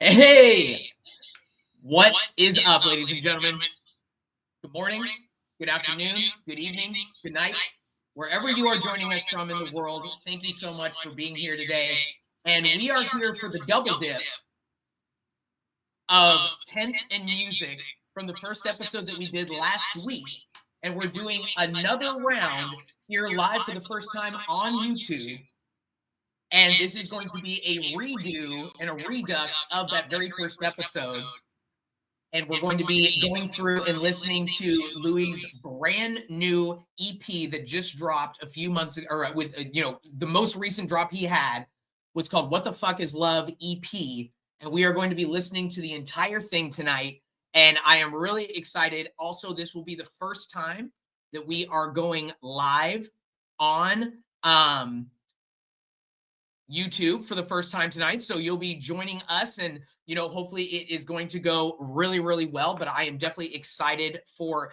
Hey, what is up, ladies and gentlemen? Good morning, good afternoon, good evening, good night. Wherever you are joining us from in the world, thank you so much for being here today. And we are here for the double dip of 10th and music from the first episode that we did last week. And we're doing another round here live for the first time on YouTube. And this is going to be a redo and a redux of that very first episode. And we're going to be going through and listening to Louis's brand new EP that just dropped a few months ago, or with, the most recent drop he had was called What the Fuck is Love EP. And we are going to be listening to the entire thing tonight. And I am really excited. Also, this will be the first time that we are going live on YouTube for the first time tonight. So you'll be joining us, and hopefully it is going to go really, really well. But I am definitely excited for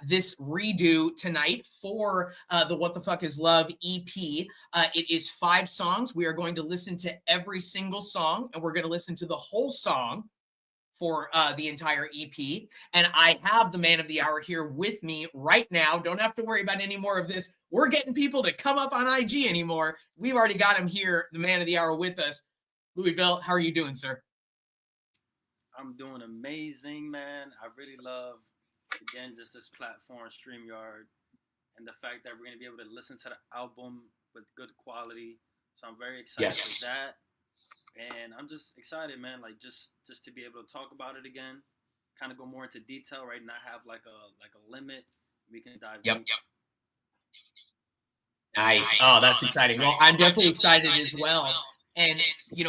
this redo tonight for the What the Fuck is Love EP. It is 5 songs. We are going to listen to every single song, and we're going to listen to the whole song for the entire EP. And I have the man of the hour here with me right now. Don't have to worry about any more of this. We're getting people to come up on IG anymore. We've already got him here, the man of the hour with us. Lui Vill, how are you doing, sir? I'm doing amazing, man. I really love, again, just this platform, StreamYard, and the fact that we're going to be able to listen to the album with good quality. So I'm very excited for that. And I'm just excited, man, like just to be able to talk about it again, kind of go more into detail, right? Not have like a limit. We can dive deep. Nice. Oh, that's exciting. Well, I'm definitely excited as well. And,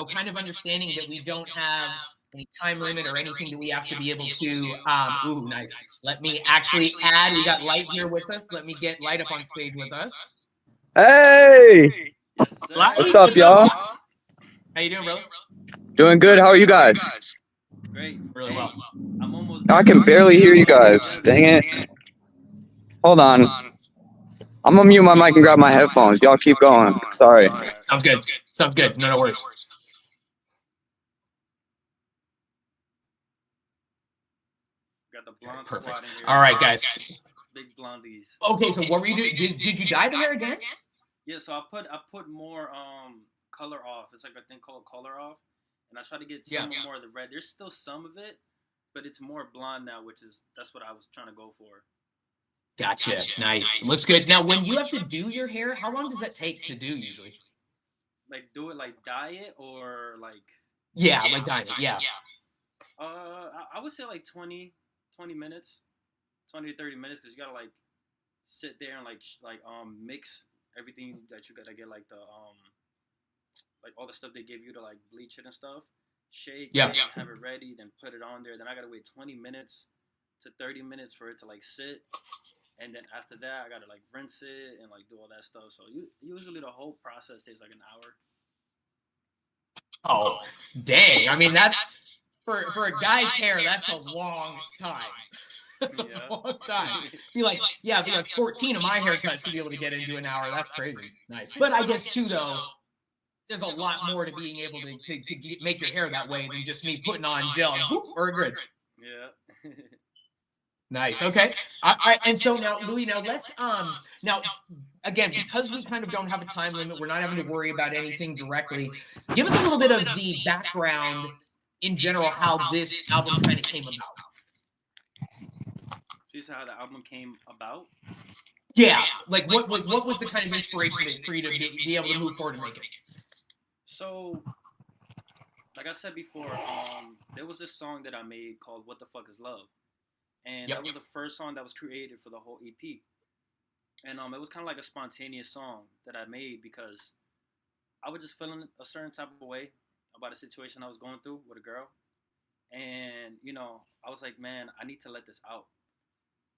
kind of understanding that we don't have any time limit or anything that we have to be able to, nice. Let me actually add, we got Light here with us. Let me get Light up on stage with us. Hey! Yes, What's up, y'all? How you doing, brother? Doing good. How are you guys? Great. Really well. I'm almost. I can barely hear you guys. Dang it. Hold on. I'm gonna mute my mic and grab my headphones. Y'all keep going. Sorry. Sounds good. Sounds good. No worries. Got the blonde Perfect. squad in here. All right, guys. Big blondies. Okay, so what were you doing? Did you dye the hair again? Yeah, so I put more color off. It's like a thing called color off, and I try to get some more of the red. There's still some of it, but it's more blonde now, that's what I was trying to go for. Gotcha. Nice. Looks good. Now, when you have to do your hair, how long does that take to do usually? Like do it like dye it or like? Yeah, like dye it. Yeah. I would say like 20 minutes, 20 to 30 minutes, because you gotta like sit there and like mix everything that you gotta get, like the like all the stuff they give you to like bleach it and stuff. Shake it, have it ready, then put it on there. Then I gotta wait 20 minutes to 30 minutes for it to like sit, and then after that I gotta like rinse it and like do all that stuff. So usually the whole process takes like an hour. Oh, dang! I mean, that's for a guy's hair. That's a long time. That's a long time. Be like 14 of my haircuts to be able to get into an hour. That's crazy. Nice. But I guess too, though, there's a lot more to being able to make your hair that way than just me putting on gel and whoop, we're good. Yeah. Nice. Okay. All right. And so now, Louis, let's now again, because we kind of don't have a time limit, we're not having to worry about anything directly. Give us a little bit of the background in general, how this album kind of came about. You said how the album came about? Yeah. Like what was the kind of inspiration for you to be able to move forward and make it? So, like I said before, there was this song that I made called "What the Fuck Is Love," and that was the first song that was created for the whole EP. And it was kind of like a spontaneous song that I made because I was just feeling a certain type of way about a situation I was going through with a girl, and I was like, man, I need to let this out.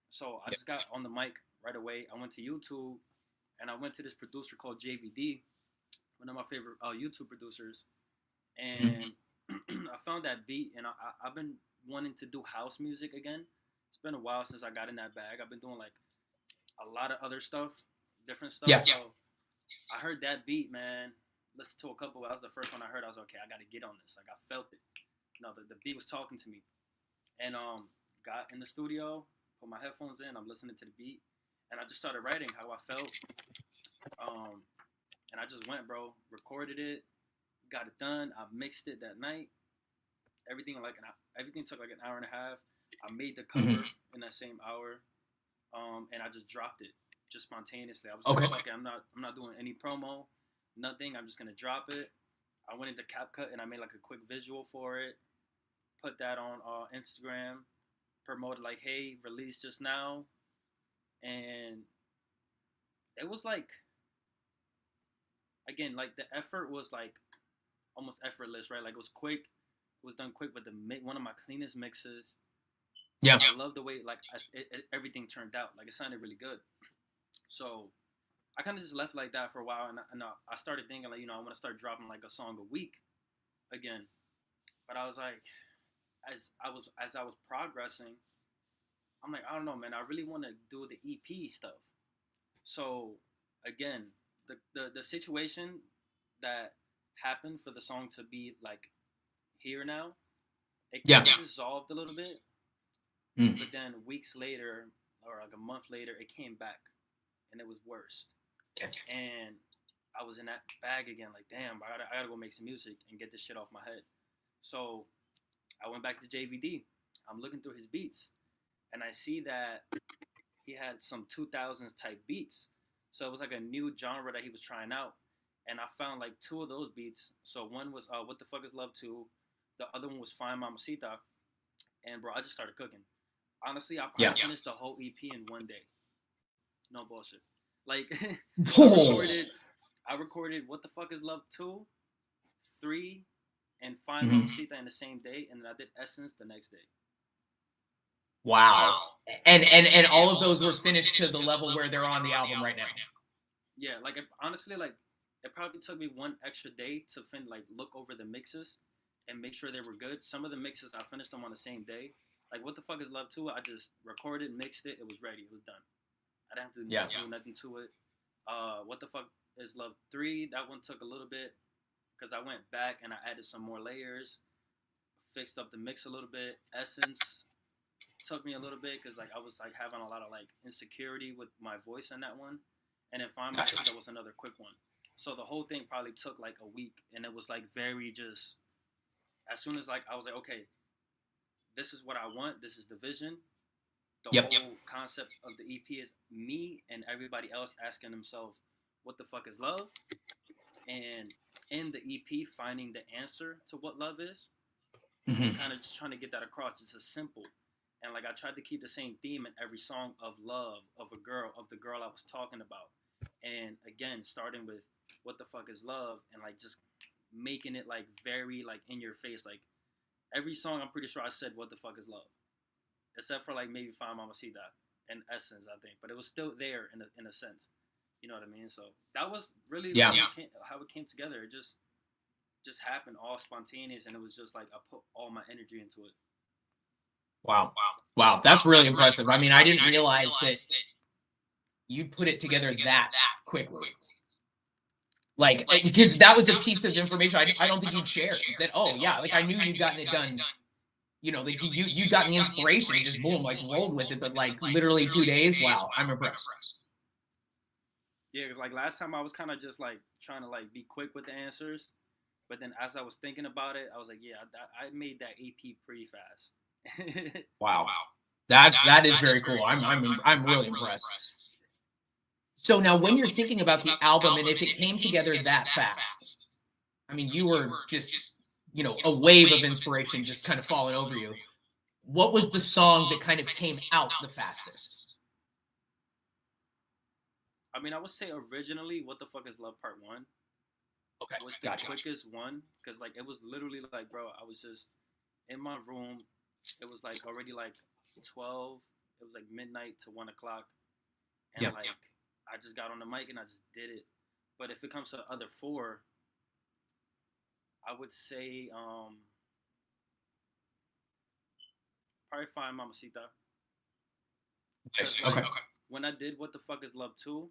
So I just got on the mic right away. I went to YouTube, and I went to this producer called JVD, one of my favorite YouTube producers, and I found that beat, and I've been wanting to do house music again. It's been a while since I got in that bag. I've been doing like a lot of other stuff, different stuff. Yeah. So I heard that beat, man. Listened to a couple. That was the first one I heard. I was like, okay, I got to get on this. Like I felt it. the beat was talking to me, and got in the studio, put my headphones in, I'm listening to the beat, and I just started writing how I felt, and I just went, bro, recorded it, got it done. I mixed it that night. Everything took like an hour and a half. I made the cover in that same hour, and I just dropped it just spontaneously. I was like, okay, I'm not doing any promo, nothing. I'm just gonna drop it. I went into CapCut and I made like a quick visual for it. Put that on Instagram. Promoted like, hey, released just now, and it was like, again, like the effort was like almost effortless, right? Like it was quick. It was done quick, but one of my cleanest mixes. Yeah. I love the way like everything turned out. Like it sounded really good. So I kind of just left like that for a while, and I started thinking like, I want to start dropping like a song a week again. But I was like, as I was progressing, I'm like, I don't know, man. I really want to do the EP stuff. So again, the situation that happened for the song to be like here now, it kind of dissolved a little bit. But then weeks later, or like a month later, it came back, and it was worse. And I was in that bag again, like, damn, I gotta go make some music and get this shit off my head. So I went back to JVD. I'm looking through his beats, and I see that he had some 2000s type beats. So it was like a new genre that he was trying out. And I found like 2 of those beats. So one was What the Fuck is Love 2. The other one was Fine Mamacita. And bro, I just started cooking. Honestly, I probably finished the whole EP in one day. No bullshit. Like, I recorded What the Fuck is Love 2, 3, and Fine Mamacita in the same day, and then I did Essence the next day. Wow. And all of those were finished to the level where they're on the album right now. Yeah, like honestly, like it probably took me one extra day to look over the mixes and make sure they were good. Some of the mixes I finished them on the same day. Like What the Fuck is Love 2, I just recorded, mixed it, it was ready, it was done. I didn't have to do nothing to it. What the Fuck is Love 3, that one took a little bit because I went back and I added some more layers, fixed up the mix a little bit. Essence took me a little bit because like I was like having a lot of like insecurity with my voice in that one. And then finally that was another quick one. So the whole thing probably took like a week, and it was like very just, as soon as like I was like, okay, this is what I want, this is the vision. The whole concept of the EP is me and everybody else asking themselves, what the fuck is love? And in the EP, finding the answer to what love is. Kind of just trying to get that across. It's a simple. And like I tried to keep the same theme in every song of love, of a girl, of the girl I was talking about. And again, starting with what the fuck is love, and like just making it like very like in your face. Like every song, I'm pretty sure I said what the fuck is love, except for like maybe Fine Mamacita and Essence, I think. But it was still there in a sense. You know what I mean? So that was really how it came together. It just happened all spontaneous, and it was just like I put all my energy into it. Wow, that's really impressive. I mean, I didn't realize that you put it together that quickly. Like, because that was a piece of information I don't think you'd share. That, like I knew you'd gotten it done. You know, like you got the inspiration, and just boom, like rolled with it. But like literally 2 days, wow, I'm impressed. Yeah, because like last time I was kind of just like trying to like be quick with the answers, but then as I was thinking about it, I was like, yeah, I made that EP pretty fast. Wow, that is very cool. I'm really impressed. So now, when you're thinking about the album, and if it came together that fast, I mean, you were just, a wave of inspiration just kind of falling over you. What was the song that kind of came out the fastest? I mean, I would say originally, What the Fuck is Love Part 1 was the quickest one, because like it was literally like, bro, I was just in my room. It was like already like 12. It was like midnight to 1 o'clock, and I just got on the mic and I just did it. But if it comes to the other 4, I would say probably Fine Mamacita. Nice. Like, when I did What the Fuck is Love 2,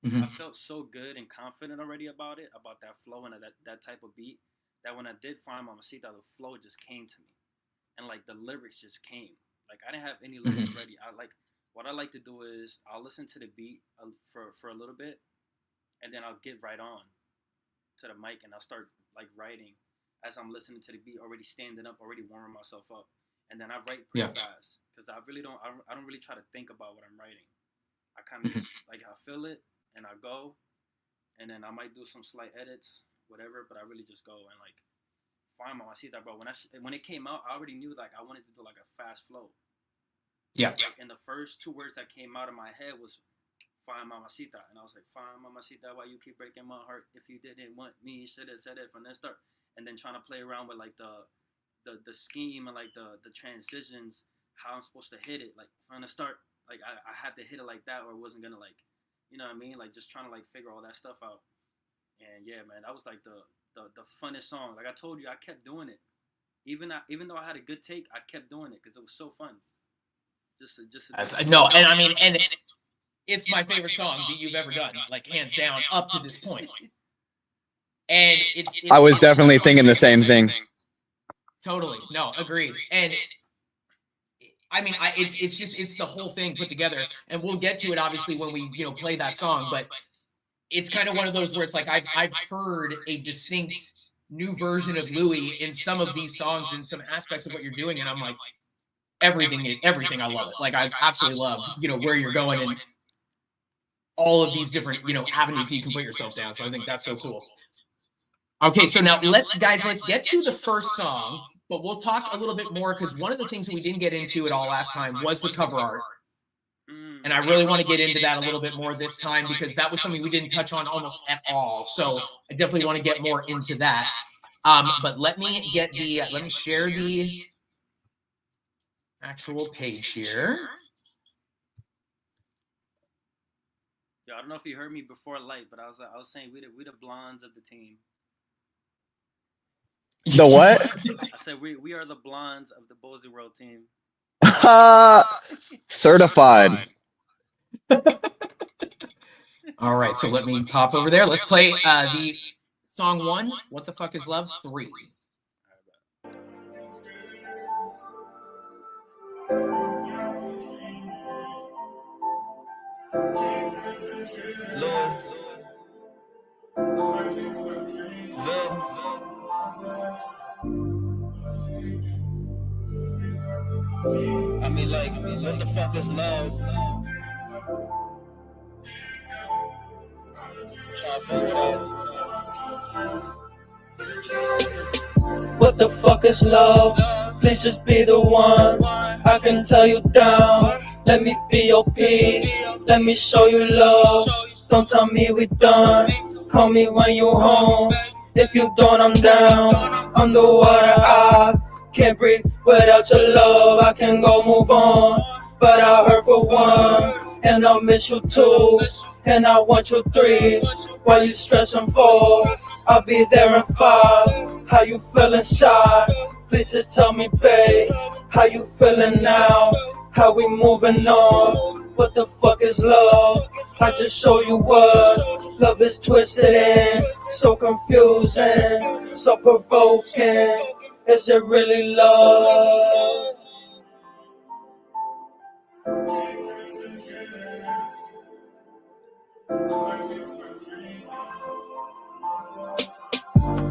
I felt so good and confident already about it, about that flow and that type of beat, that when I did find Mamacita, the flow just came to me, and like the lyrics just came. Like I didn't have any lyrics ready. I like what I like to do is I'll listen to the beat for a little bit, and then I'll get right on to the mic and I'll start like writing as I'm listening to the beat, already standing up, already warming myself up, and then I write pretty fast because I really don't. I don't really try to think about what I'm writing. I kind of like I feel it and I go, and then I might do some slight edits, whatever. But I really just go and like find Mamacita, bro. When it came out, I already knew like I wanted to do like a fast flow. Yeah. Like, and the first 2 words that came out of my head was "Find Mamacita," and I was like, "Find Mamacita, why you keep breaking my heart? If you didn't want me, should have said it from the start." And then trying to play around with like the scheme and like the transitions, how I'm supposed to hit it, like from the start. Like I had to hit it like that, or it wasn't gonna like, you know what I mean? Like just trying to like figure all that stuff out. And yeah, man, that was like the funnest song. Like I told you, I kept doing it, even though I had a good take, I kept doing it because it was so fun. No, and I mean, and it's my favorite song that you've ever done, like hands down, up to this point. And I was definitely thinking the same thing. Totally, no, agreed. And I mean, it's the whole thing put together, and we'll get to it obviously when we play that song. But it's kind of one of those where it's like I've heard a distinct new version of Louis in some of these songs and some aspects of what you're doing, and I'm like, everything I love it. Like I absolutely love where you're going and all of these different avenues you can put yourself down. So I think that's so cool. Okay, so now let's get to the first song, but we'll talk a little bit more because one of the things that we didn't get into at all last time was the cover art. And I really want to get into that a little bit more this time because that was something we didn't touch on almost at all. So I definitely want to get more into that. But let me share the actual page here. Yo, I don't know if you heard me before light, but I was saying we the blondes of the team. The what? I said we are the blondes of the Bozy World team. Certified. All right, so let me pop over there. Let's play the song 1, What the Fuck is Love 3. I mean, like, what the fuck is love? Try to figure it out. What the fuck is love? Please just be the one. I can tell you down. Let me be your peace. Let me show you love. Don't tell me we done. Call me when you home. If you don't, I'm down. Underwater, I can't breathe without your love. I can go move on, but I'll hurt for one, and I'll miss you too, and I want you 3. While you stressing 4, I'll be there in 5. How you feel inside? Please just tell me, babe. How you feeling now? How we moving on? What the fuck is love? I just show you what love is twisted in. So confusing, so provoking. Is it really love?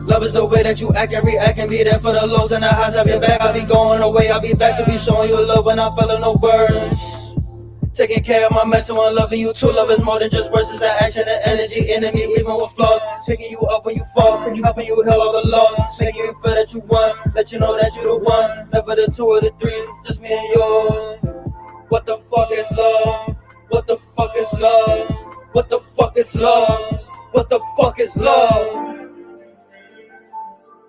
Love is the way that you act and react and be there for the lows and the highs of your back. I'll be going away, I'll be back to be showing you love when I'm feeling no burden. Taking care of my mental and loving you too. Love is more than just words, it's the action and energy. Enemy even with flaws, picking you up when you fall, helping you heal all the loss, making you feel that you won, let you know that you the one, never the 2 or the 3, just me and you. What the fuck is love? What the fuck is love? What the fuck is love? What the fuck is love?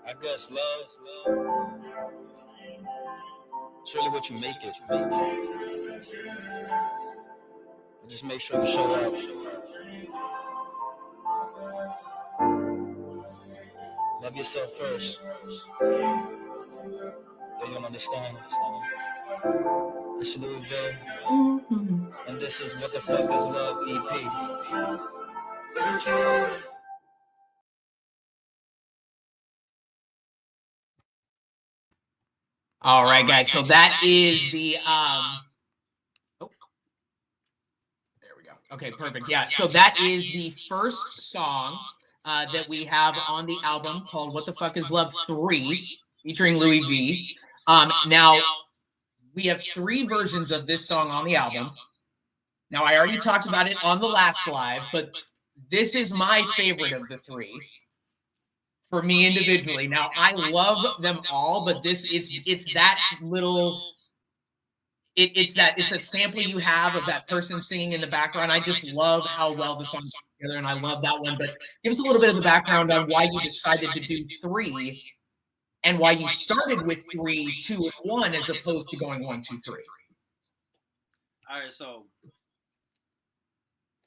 I guess love. It's really what you make it. Just make sure you show up. Love yourself first. Then you'll understand. It's Lui Vill, and this is What the Fuck is Love EP. All right, guys. So that is the oh, there we go. Okay, perfect. Yeah. So that is the first song that we have on the album called "What the Fuck Is Love 3," featuring Louis V. Now we have 3 versions of this song on the album. Now I already talked about it on the last live, but this is my favorite of the 3. For me individually. Now I love them all, but this it's that little it's a sample you have of that person singing in the background. I just love how well the song's put together, and I love that one. But give us a little bit of the background on why you decided to do 3 and why you started with 3, 2, and 1 as opposed to going 1, 2, 3. All right, so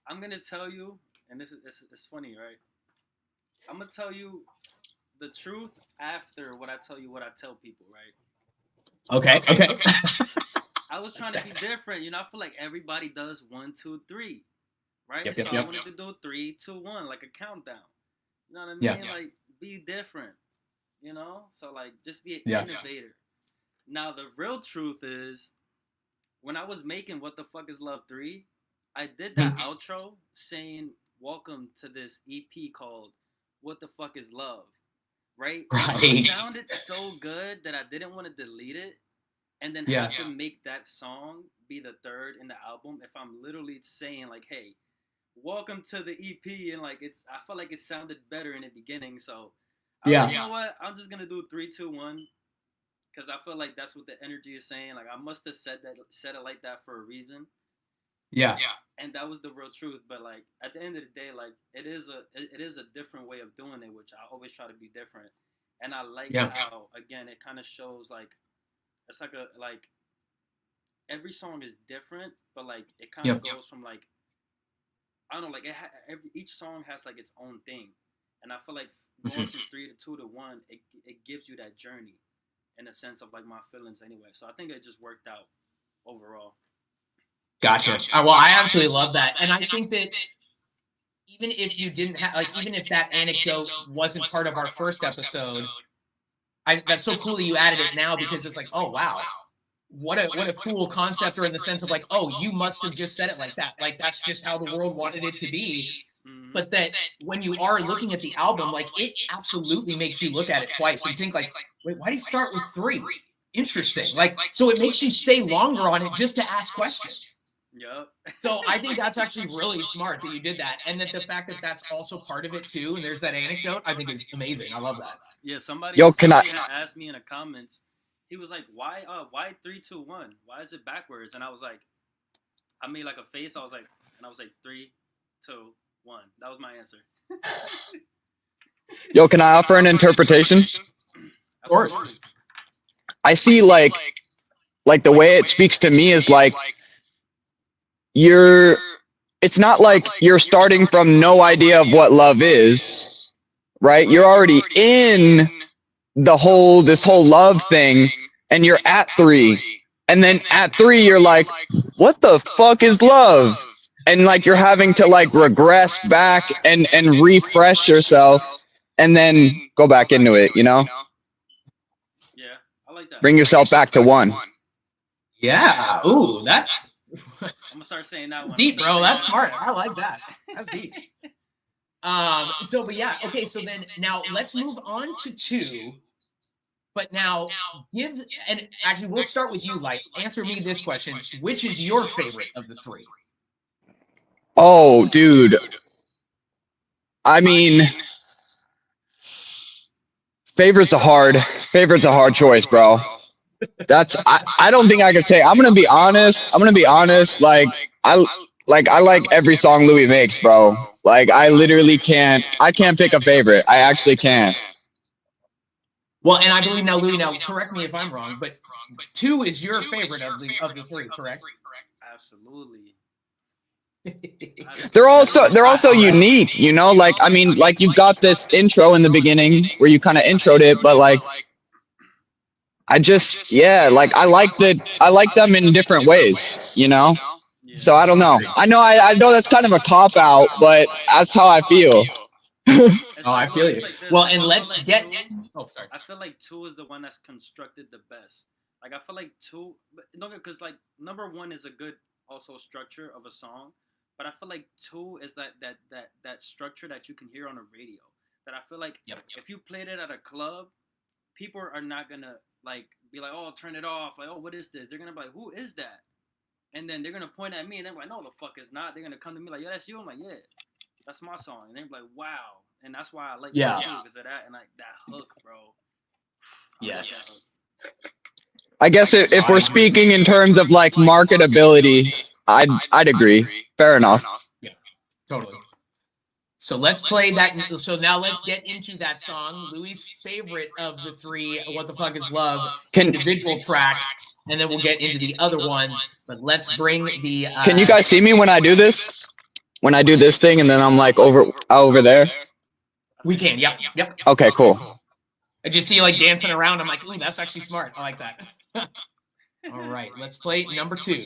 I'm gonna tell you, and this is it's funny, right? I'm gonna tell you the truth after what I tell you what I tell people, right? Okay. I was trying to be different, you know. I feel like everybody does 1, 2, 3, right? Yep. I wanted to do 3, 2, 1, like a countdown. You know what I mean? Yeah. Like be different, you know. So like just be an innovator. Now the real truth is, when I was making What the Fuck Is Love 3, I did that outro saying welcome to this EP called What the Fuck Is Love. Right? It sounded so good that I didn't want to delete it and then have to make that song be the 3rd in the album if I'm literally saying like, hey, welcome to the EP, and like I felt like it sounded better in the beginning, so I was like, you know what? I'm just gonna do 3, 2, 1 because I feel like that's what the energy is saying. Like I must have said it like that for a reason. Yeah. And that was the real truth. But like at the end of the day, like it is a different way of doing it, which I always try to be different. And I like how again it kind of shows like it's like every song is different, but like it kind of goes from like I don't know, like each song has like its own thing. And I feel like going from 3 to 2 to 1, it gives you that journey in a sense of like my feelings anyway. So I think it just worked out overall. Gotcha. Well, I absolutely love that. And I think that even if you didn't have, like, even if that anecdote wasn't part of our first episode, that's so cool that you added it now because it's like, oh, wow. What a cool concept, or in the sense of like, oh, you must have just said it like that. Like, that's just how the world wanted it to be. But that when you are looking at the album, like, it absolutely makes you look at it twice and think like, wait, why do you start with 3? Interesting. Like, so it makes you stay longer on it just to ask questions. Yep. So I think that's actually really smart that you did that, and that the fact that that's also part of it too, and there's that anecdote, I think is amazing. I love that. Yeah, somebody asked me in the comments. He was like, "Why 3, 2, 1? Why is it backwards?" And I was like, I made like a face. I was like 3, 2, 1. That was my answer. Yo, can I offer an interpretation? Of course. I see like the way it speaks to me is like it's not like you're starting from no idea of what love is, right? You're already in this whole love thing, and you're at 3. And then at 3, you're like, what the fuck is love? And like you're having to like regress back and refresh yourself and then go back into it, you know? Yeah, I like that. Bring yourself back to 1. Yeah. Ooh, that's I'm gonna start saying that. That's deep, bro. That's smart. I like that. That's deep. But yeah, okay. So then now let's move on to 2. But now and actually we'll start with you. Like, answer me this question: which is your favorite of the 3? Oh, dude. I mean, favorite's a hard choice, bro. I don't think I could say. I'm gonna be honest. Like I like every song Louis makes, bro. Like I literally can't pick a favorite. I actually can't. Well, and I believe now, Louis. Now, correct me if I'm wrong, but 2 is your favorite of the 3, correct? Absolutely. They're also unique, you know. Like I mean, like you've got this intro in the beginning where you kind of introed it, but like. I like them in different ways, you know? So I don't know. I know that's kind of a cop out, but that's how I feel. I feel you. Well, and let's get. Oh, sorry. I feel like 2 is the one that's constructed the best. Like I feel like two, no, because like number one is a good also structure of a song, but I feel like two is that structure that you can hear on the radio. That I feel like if you played it at a club, people are not gonna like be like, oh, turn it off. Like, oh, what is this? They're gonna be like, who is that? And then they're gonna point at me, and they're like, no, the fuck is not. They're gonna come to me like, yeah, that's you. I'm like, yeah, that's my song. And they're like, wow. And that's why I like Yeah. because of that and like that hook, bro. Yes. I guess if we're speaking in terms of like marketability, I'd agree. Fair enough. Yeah, totally. So let's play that. So now let's get into that song, Louis' favorite of the three, What the Fuck is Love, individual tracks, and then we'll get into the other ones. But let's bring the... Can you guys see me when I do this? When I do this thing and then I'm like over there? We can, yep. Okay, cool. I just see you like dancing around. I'm like, ooh, that's actually smart. I like that. All right, let's play number 2.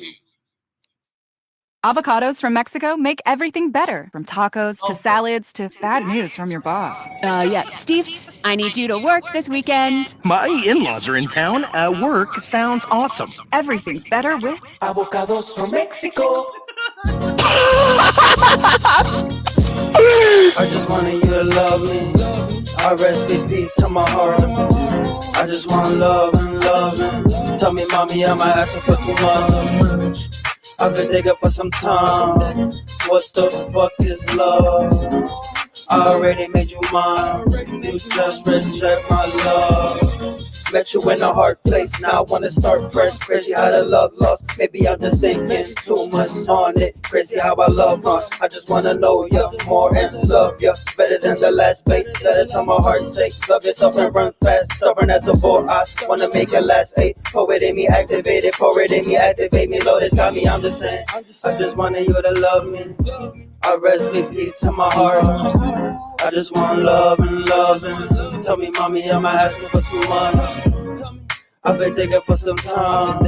Avocados from Mexico make everything better, from tacos to salads to bad news from your boss. Yeah, Steve, I need you to work this weekend. My in-laws are in town. Work sounds awesome. Everything's better with Avocados from Mexico. I just wanted you to love me. RSVP to my heart. I just want love and loving. Tell me, mommy, am I asking for too much? I've been digging for some time. What the fuck is love? I already made you mine. You just reject my love. Met you in a hard place, now I wanna start fresh. Crazy how the love lost. Maybe I'm just thinking too much on it. Crazy how I love, I just wanna know ya more and love ya better than the last bait. Let it tell my heart say, love yourself and run fast. Stubborn as a bull, I wanna make it last. Poet in me activated, poet in me activate me. Lotus got me, I'm just saying. I just wanted you to love me. RSVP to my heart. I just want love and loving. Tell me, mommy, am I asking for too much? I've been digging for some time.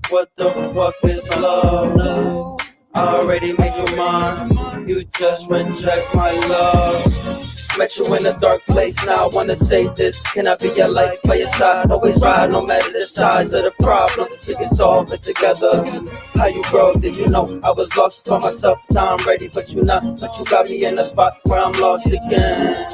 What the fuck is love? I already made you mine. You just reject my love. Met you in a dark place, now I wanna say this. Can I be your life by your side? Always ride, no matter the size of the problem. We can solve it together. How you grow? Did you know I was lost for myself? Now I'm ready, but you not. But you got me in a spot where I'm lost again.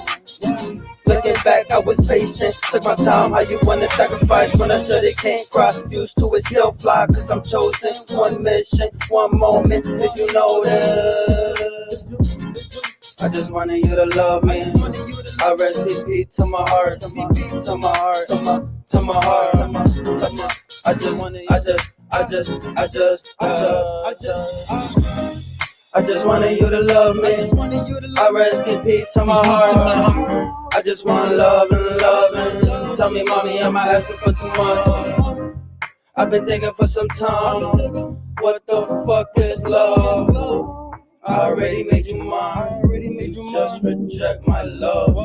Looking back, I was patient. Took my time, how you wanna sacrifice when I said it can't cry. Used to it, still fly, cause I'm chosen. One mission, one moment. Did you know that? I just wanted you to love me. RSVP to my heart, to my heart, to my heart, to my. I just wanted you to love me. RSVP to my heart. I just want love and loving. Tell me, mommy, am I asking for too much? I've been thinking for some time. What the fuck is love? I already made you mine. You just reject my love.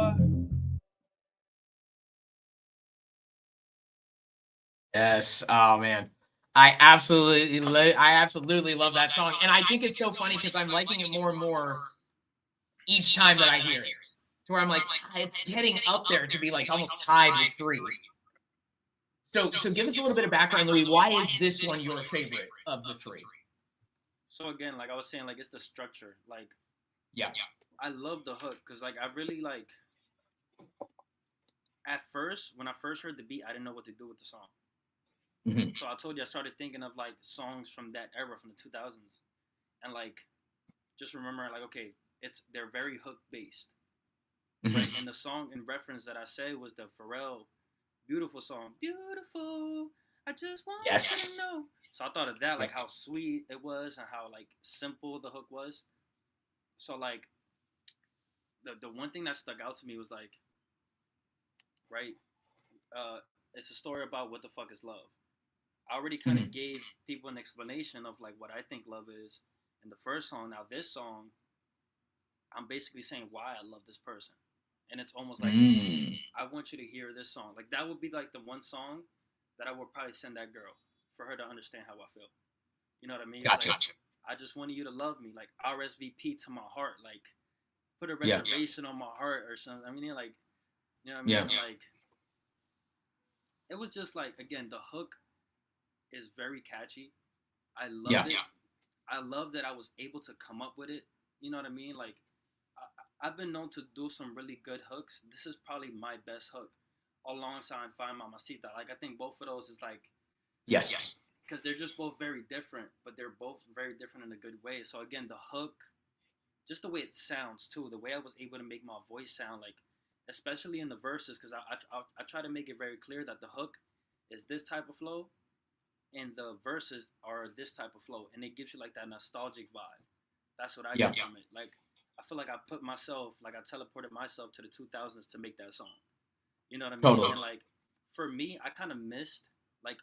Yes. Oh man, I absolutely love that song, and I think it's so funny because I'm liking it more and more each time that I hear it. To where I'm like, it's getting up there to be like almost tied with 3. So give us a little bit of background, Louis. Why is this one your favorite of the 3? So again, like I was saying, like it's the structure. Like, yeah, I love the hook because like I really like. At first, when I first heard the beat, I didn't know what to do with the song. Mm-hmm. So I told you I started thinking of like songs from that era, from the 2000s, and like just remember like okay, they're very hook based. Mm-hmm. Right? And the song in reference that I said was the Pharrell "Beautiful" song. Beautiful, I just want you to know. So I thought of that, like how sweet it was and how like simple the hook was. So like the one thing that stuck out to me was like, right, it's a story about what the fuck is love. I already kind of gave people an explanation of like what I think love is in the first song. Now this song, I'm basically saying why I love this person. And it's almost like, I want you to hear this song. Like that would be like the one song that I would probably send that girl for her to understand how I feel. You know what I mean? Gotcha. Like, I just wanted you to love me. Like RSVP to my heart. Like put a reservation on my heart or something. I mean, like, you know what I mean? Yeah. Like, it was just like, again, the hook is very catchy. I loved it. I love that I was able to come up with it. You know what I mean? Like, I've been known to do some really good hooks. This is probably my best hook, alongside Find Mamacita. Like, I think both of those is like, Yes. because they're just both very different, but they're both very different in a good way. So again, the hook, just the way it sounds too, the way I was able to make my voice sound, like, especially in the verses, because I try to make it very clear that the hook is this type of flow, and the verses are this type of flow, and it gives you like that nostalgic vibe. That's what I get from it. Like, I feel like I put myself, like I teleported myself to the 2000s to make that song. You know what I mean? Totally. And like, for me, I kind of missed like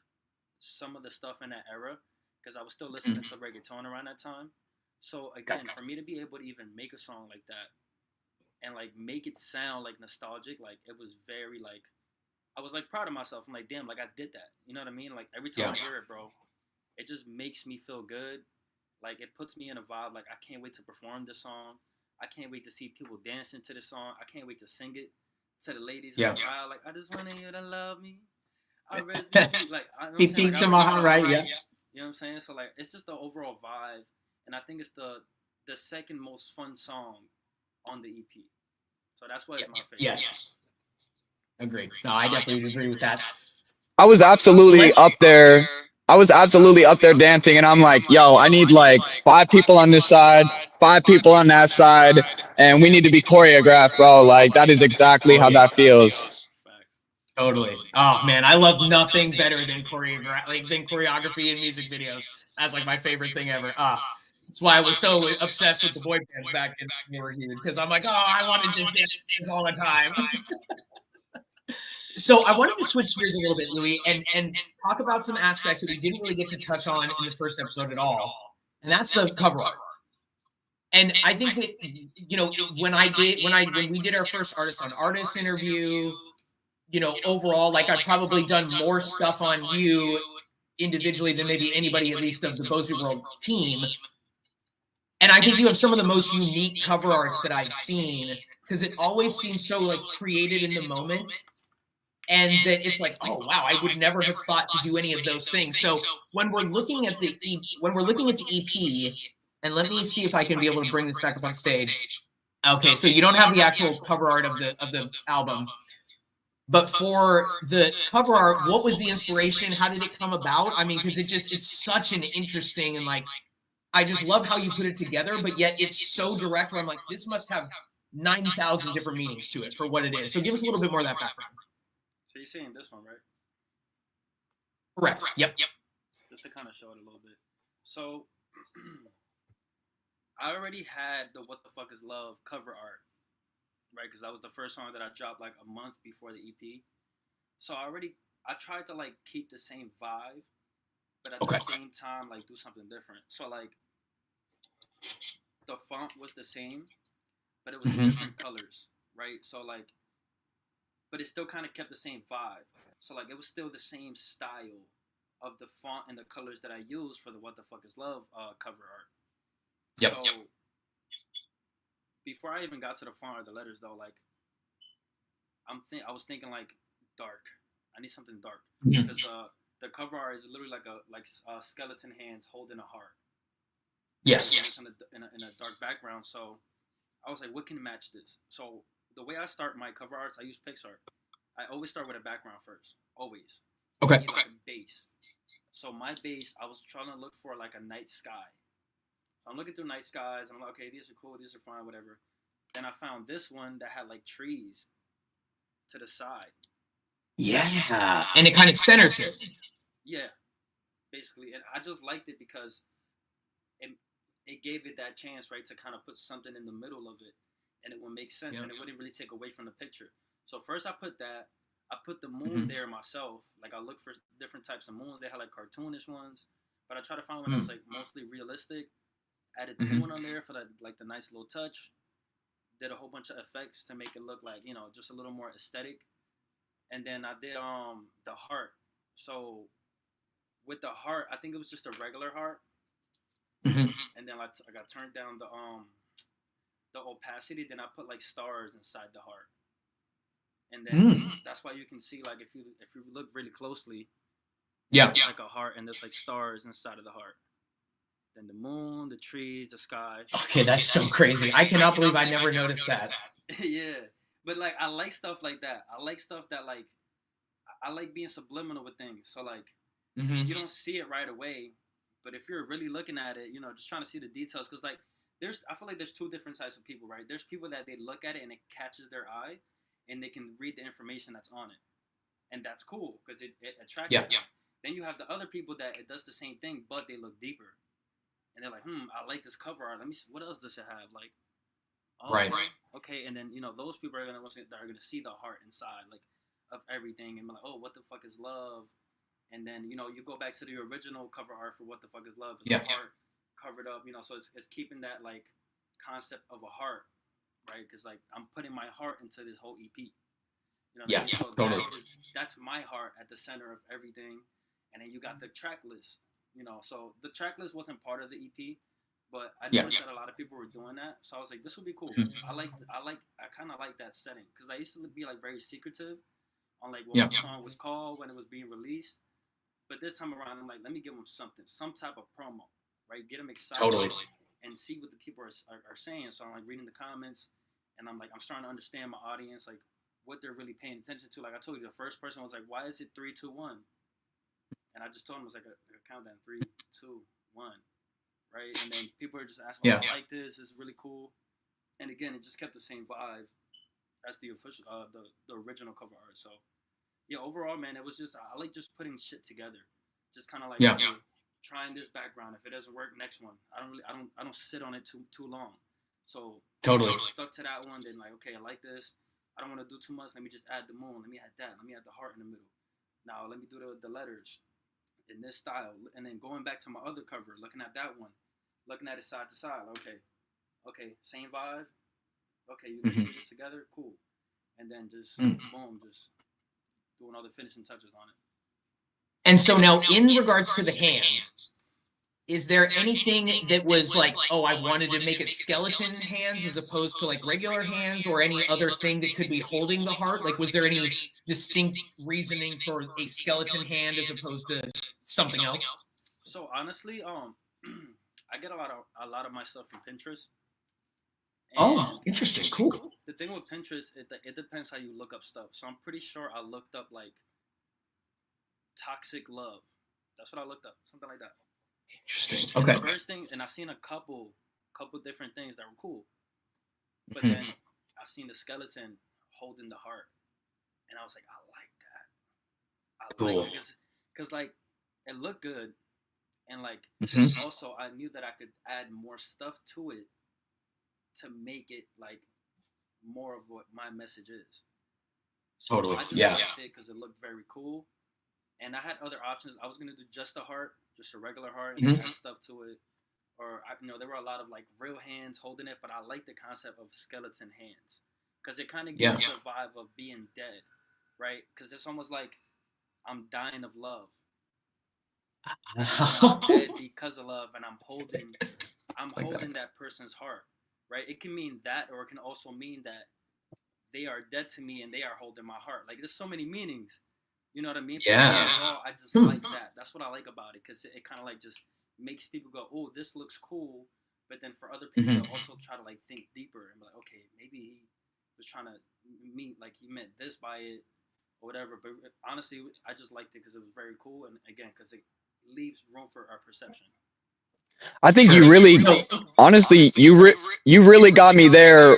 some of the stuff in that era because I was still listening to reggaeton around that time. So again, for me to be able to even make a song like that and like make it sound like nostalgic, like it was very like, I was like proud of myself. I'm like, damn, like I did that. You know what I mean? Like every time I hear it, bro, it just makes me feel good. Like it puts me in a vibe. Like I can't wait to perform this song. I can't wait to see people dancing to this song. I can't wait to sing it to the ladies in the crowd. Like I just wanted you to love me. I really like. Like, to my heart, right? Yeah. You know what I'm saying? So like, it's just the overall vibe, and I think it's the second most fun song on the EP. So that's why it's my favorite. Yes. Agreed. No, I definitely agree with that. I was absolutely up there. I was absolutely up there dancing, and I'm like, yo, I need like 5 people on this side, 5 people on that side, and we need to be choreographed, bro. Like, that is exactly how that feels. Totally. Oh man, I love nothing better than choreography in music videos. That's like my favorite thing ever. That's why I was so obsessed with the boy bands back when they were huge, because I'm like, oh, I want to just dance all the time. So I wanted to switch gears a little bit, Louis, and talk about some aspects that we didn't really get to touch on in the first episode at all, and that's the cover art. And I think that, you know, when we did our first artist on artist interview, you know, overall, like I've probably done more stuff on you individually than maybe anybody, at least of the Bosby World team. And I think you have some of the most unique cover arts that I've seen, because it always seems so like created in the moment. And that it's like, oh wow, I would never have thought to do any of those things. So when we're looking at the EP, and let me see if I can be able to bring this back up on stage. Okay, so you don't have the actual cover art of the album, but for the cover art, what was the inspiration? How did it come about? I mean, because it's such an interesting, and like, I just love how you put it together, but yet it's so direct where I'm like, this must have 9,000 different meanings to it for what it is. So give us a little bit more of that background. So you're saying this one, right? Correct. Yep. Just to kind of show it a little bit. So I already had the What the Fuck Is Love cover art, right? Because that was the first song that I dropped like a month before the EP. So I tried to like keep the same vibe, but at the same time like do something different. So like the font was the same, but it was different colors, right? So like, but it still kind of kept the same vibe. So like it was still the same style of the font and the colors that I used for the What the Fuck Is Love cover art. So before I even got to the font or the letters though, like I was thinking like dark. I need something dark because the cover art is literally like skeleton hands holding a heart. Yes. In a dark background. So I was like, what can match this? So the way I start my cover arts, I use Pixar. I always start with a background first. Always. Okay. Like a base. So my base, I was trying to look for like a night sky. So I'm looking through night skies. And I'm like, okay, these are cool. These are fine, whatever. Then I found this one that had like trees to the side. Yeah. And it kind of centers it. Yeah. Basically. And I just liked it because it gave it that chance, right, to kind of put something in the middle of it. And it would make sense, and it wouldn't really take away from the picture. So first I put that. I put the moon there myself. Like I looked for different types of moons. They had like cartoonish ones, but I tried to find one that was like mostly realistic. Added the moon on there for the nice little touch. Did a whole bunch of effects to make it look like, you know, just a little more aesthetic. And then I did the heart. So with the heart, I think it was just a regular heart. And then I got turned down the opacity. Then I put like stars inside the heart. And then that's why you can see, like, if you look really closely, Yeah. It's like a heart, and there's like stars inside of the heart. Then the moon, the trees, the sky. Okay, that's so crazy. I cannot believe I never noticed that. Yeah, but like I like stuff like that. I like stuff that like I like being subliminal with things. So like Mm-hmm. you don't see it right away, but if you're really looking at it, just trying to see the details, because like I feel like there's two different types of people, right? There's people that they look at it and it catches their eye, and they can read the information that's on it, and that's cool because it attracts them. Then you have the other people that it does the same thing, but they look deeper, and they're like, I like this cover art. Let me see, what else does it have? Like, oh, Right. okay, and then those people are gonna see the heart inside, like, of everything, and be like, oh, what the fuck is love? And then you go back to the original cover art for what the fuck is love. It's a heart covered up, so it's keeping that like concept of a heart, right? Because like I'm putting my heart into this whole EP. What I mean? So totally. That's my heart at the center of everything, and then you got the track list. So the track list wasn't part of the EP, but I noticed that a lot of people were doing that. So I was like, this would be cool. I kind of like that setting because I used to be like very secretive on like what the song was called when it was being released. But this time around, I'm like, let me give them something, some type of promo, right? Get them excited and see what the people are saying. So I'm like reading the comments, and I'm starting to understand my audience, like what they're really paying attention to. Like I told you, the first person was like, why is it 3, 2, 1? And I just told them it was like a countdown, 3, 2, 1, right? And then people are just asking, I like this. It's really cool. And again, it just kept the same vibe as the official, the original cover art. So. Yeah, overall, man, it was just I like just putting shit together, just kind of like trying this background. If it doesn't work, next one. I don't sit on it too long. So Totally. Stuck to that one. Then like, okay, I like this. I don't want to do too much. Let me just add the moon. Let me add that. Let me add the heart in the middle. Now let me do the letters in this style. And then going back to my other cover, looking at that one, looking at it side to side. Okay, same vibe. Okay, you can see this together. Cool. And then just boom, just doing all the finishing touches on it. And so now, in regards to the hands, is there anything that was like, oh, I wanted to make it skeleton hands as opposed to like regular hands, or any other thing that could be holding the heart? Like, was there any distinct reasoning for a skeleton hand as opposed to something else? So honestly, I get a lot of my stuff from Pinterest. Oh, interesting. Cool. The thing with Pinterest, it depends how you look up stuff. So I'm pretty sure I looked up like toxic love. That's what I looked up, something like that. Interesting. Okay. The first thing, and I've seen a couple different things that were cool, but then I seen the skeleton holding the heart, and I was like, I like that. Cool. Because like it looked good, and like also I knew that I could add more stuff to it to make it like more of what my message is. So Totally. I just liked it because it looked very cool, and I had other options. I was gonna do just a heart, just a regular heart, and add stuff to it. Or there were a lot of like real hands holding it, but I like the concept of skeleton hands because it kind of gives the vibe of being dead, right? Because it's almost like I'm dying of love. I'm dead because of love, and I'm holding that person's heart, right? It can mean that, or it can also mean that they are dead to me and they are holding my heart. Like, there's so many meanings. You know what I mean? Yeah. Overall, I just like that. That's what I like about it, because it kind of like just makes people go, oh, this looks cool. But then for other people to also try to like think deeper and be like, okay, maybe he was trying to mean like he meant this by it or whatever. But honestly, I just liked it because it was very cool, and again, because it leaves room for our perception. I think you really, honestly, you really got me there,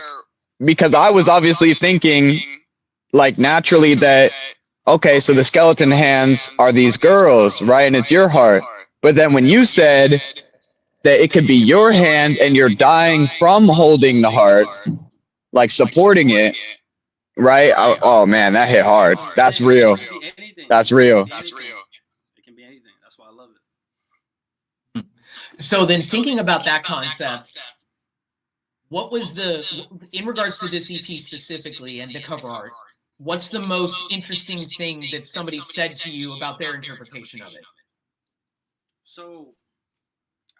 because I was obviously thinking like naturally that, okay, so the skeleton hands are these girls, right? And it's your heart. But then when you said that it could be your hand and you're dying from holding the heart, like supporting it, right? Oh man, that hit hard. That's real. That's real. It can be anything. That's why I love it. So then, thinking about that concept, what was in regards to this EP specifically and the cover art, what's the most interesting thing that somebody said to you about their interpretation of it? So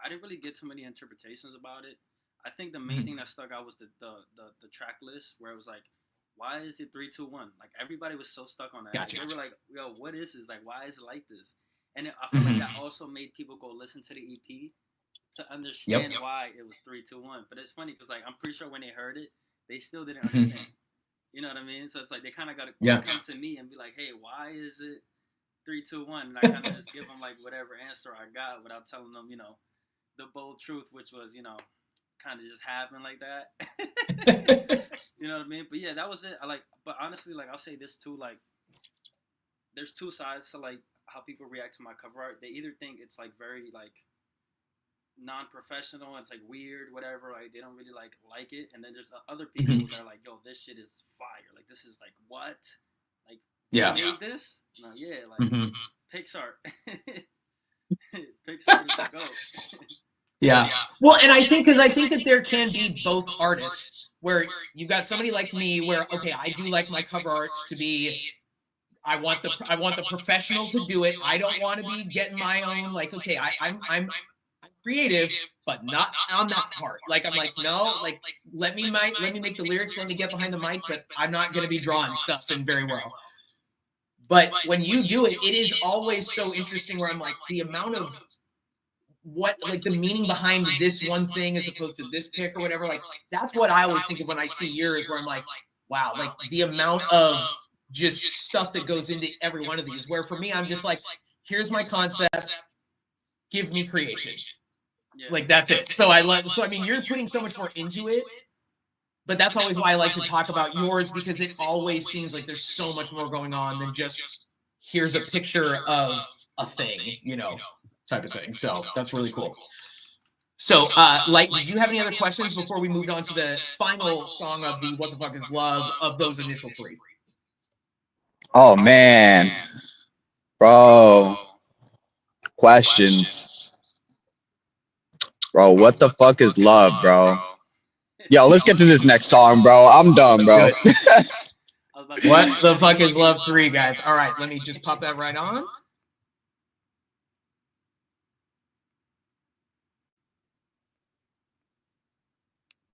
I didn't really get too many interpretations about it. I think the main thing that stuck out was the track list, where it was like, why is it 3, 2, 1? Like, everybody was so stuck on that. Gotcha. They were like, yo, what is this? Like, why is it like this? And I feel like that also made people go listen to the EP to understand why it was 3, 2, 1. But it's funny because like I'm pretty sure when they heard it, they still didn't understand. You know what I mean? So it's like they kind of got to come to me and be like, "Hey, why is it 3, 2, 1?" And I kind of just give them like whatever answer I got without telling them, you know, the bold truth, which was, you know, kind of just happened like that. You know what I mean? But yeah, that was it. But honestly, like I'll say this too, like there's two sides to like how people react to my cover art. They either think it's like very like non-professional, it's like weird, whatever, like they don't really like it, and then there's other people that are like, yo, this shit is fire, like this is like what, like you made this? No, like Pixar. Pixar is the GOAT. Yeah. Well, and I think that there can be both artists where you've got somebody like me where, okay, I do like my cover arts to be, I want the professional to do it. I don't want to be getting my own, like, okay, I'm creative, but not on that part. Like, I'm like, no, like, let me make the lyrics, let me get behind the mic, but I'm not going to be drawing stuff in very well. But when you do it, it is always so interesting where I'm like, the amount of what, like the meaning behind this one thing as opposed to this pick or whatever, like that's what I always think of when I see yours, where I'm like, wow, like the amount of just stuff that goes into every one of these, where for me, I'm just like, here's my concept, give me creation. Like that's it. So I mean, you're putting so much more into it, but that's always why I like to talk about yours, because it always seems like there's so much more going on than just here's a picture of a thing, you know, type of thing. So that's really cool. So, like, do you have any other questions before we moved on to the final song of the What the Fuck is Love of those initial 3? Oh man, bro, questions, bro. What the fuck is love, bro? Yo, let's get to this next song, bro. I'm done, bro. What the fuck is Love 3, guys? All right, let me just pop that right on.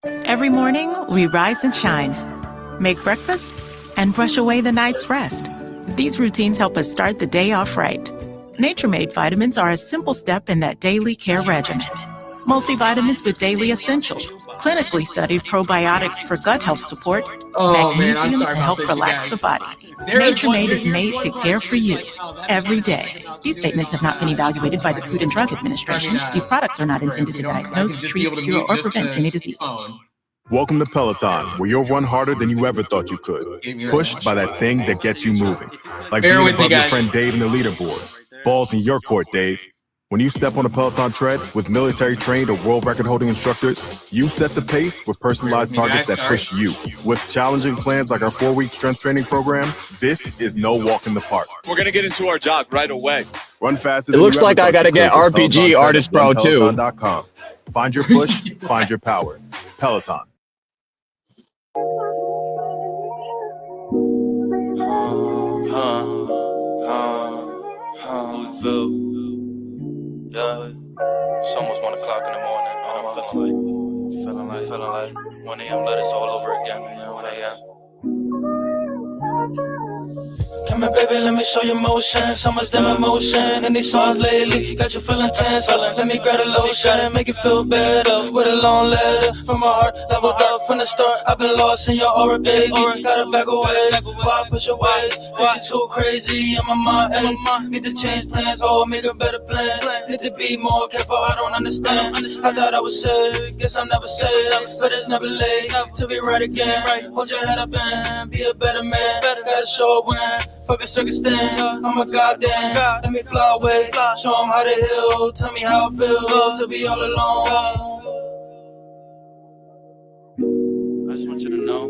Every morning, we rise and shine, make breakfast, and brush away the night's rest. These routines help us start the day off right. Nature-made vitamins are a simple step in that daily care regimen. Multivitamins with daily essentials, clinically studied probiotics for gut health support, magnesium to help relax the body. Nature-Made is made to care for you every day. These statements have not been evaluated by the Food and Drug Administration. These products are not intended to diagnose, treat, cure, or prevent any disease. Welcome to Peloton, where you'll run harder than you ever thought you could. Pushed by that thing that gets you moving. Like being above your friend Dave in the leaderboard. Balls in your court, Dave. When you step on a Peloton tread with military-trained or world record-holding instructors, you set the pace with personalized targets that push you. With challenging plans like our 4-week strength training program, this is no walk in the park. We're going to get into our jog right away. Run faster. It looks like I got to get RPG Artist Pro too. Find your push, find your power. Peloton. Lui Vill. Yeah, it's almost 1 o'clock in the morning. I'm feeling like 1 a.m. letters all over again. You know, 1 a.m. Come here, baby, let me show you motion. So much damn emotion in these songs lately. Got you feeling tense. Let me grab a lotion and make you feel better. With a long letter from my heart, leveled up from the start. I've been lost in your aura, baby. Gotta back away, why push away? Cause you too crazy in my mind. Need to change plans or make a better plan. Need to be more careful, I don't understand. I thought I was safe, guess I'm never safe. But it's never late to be right again. Hold your head up and be a better man. Gotta show up when fuck a circumstance, I'm a goddamn. Let me fly away, show them how to heal. Tell me how it feels to be all alone. I just want you to know,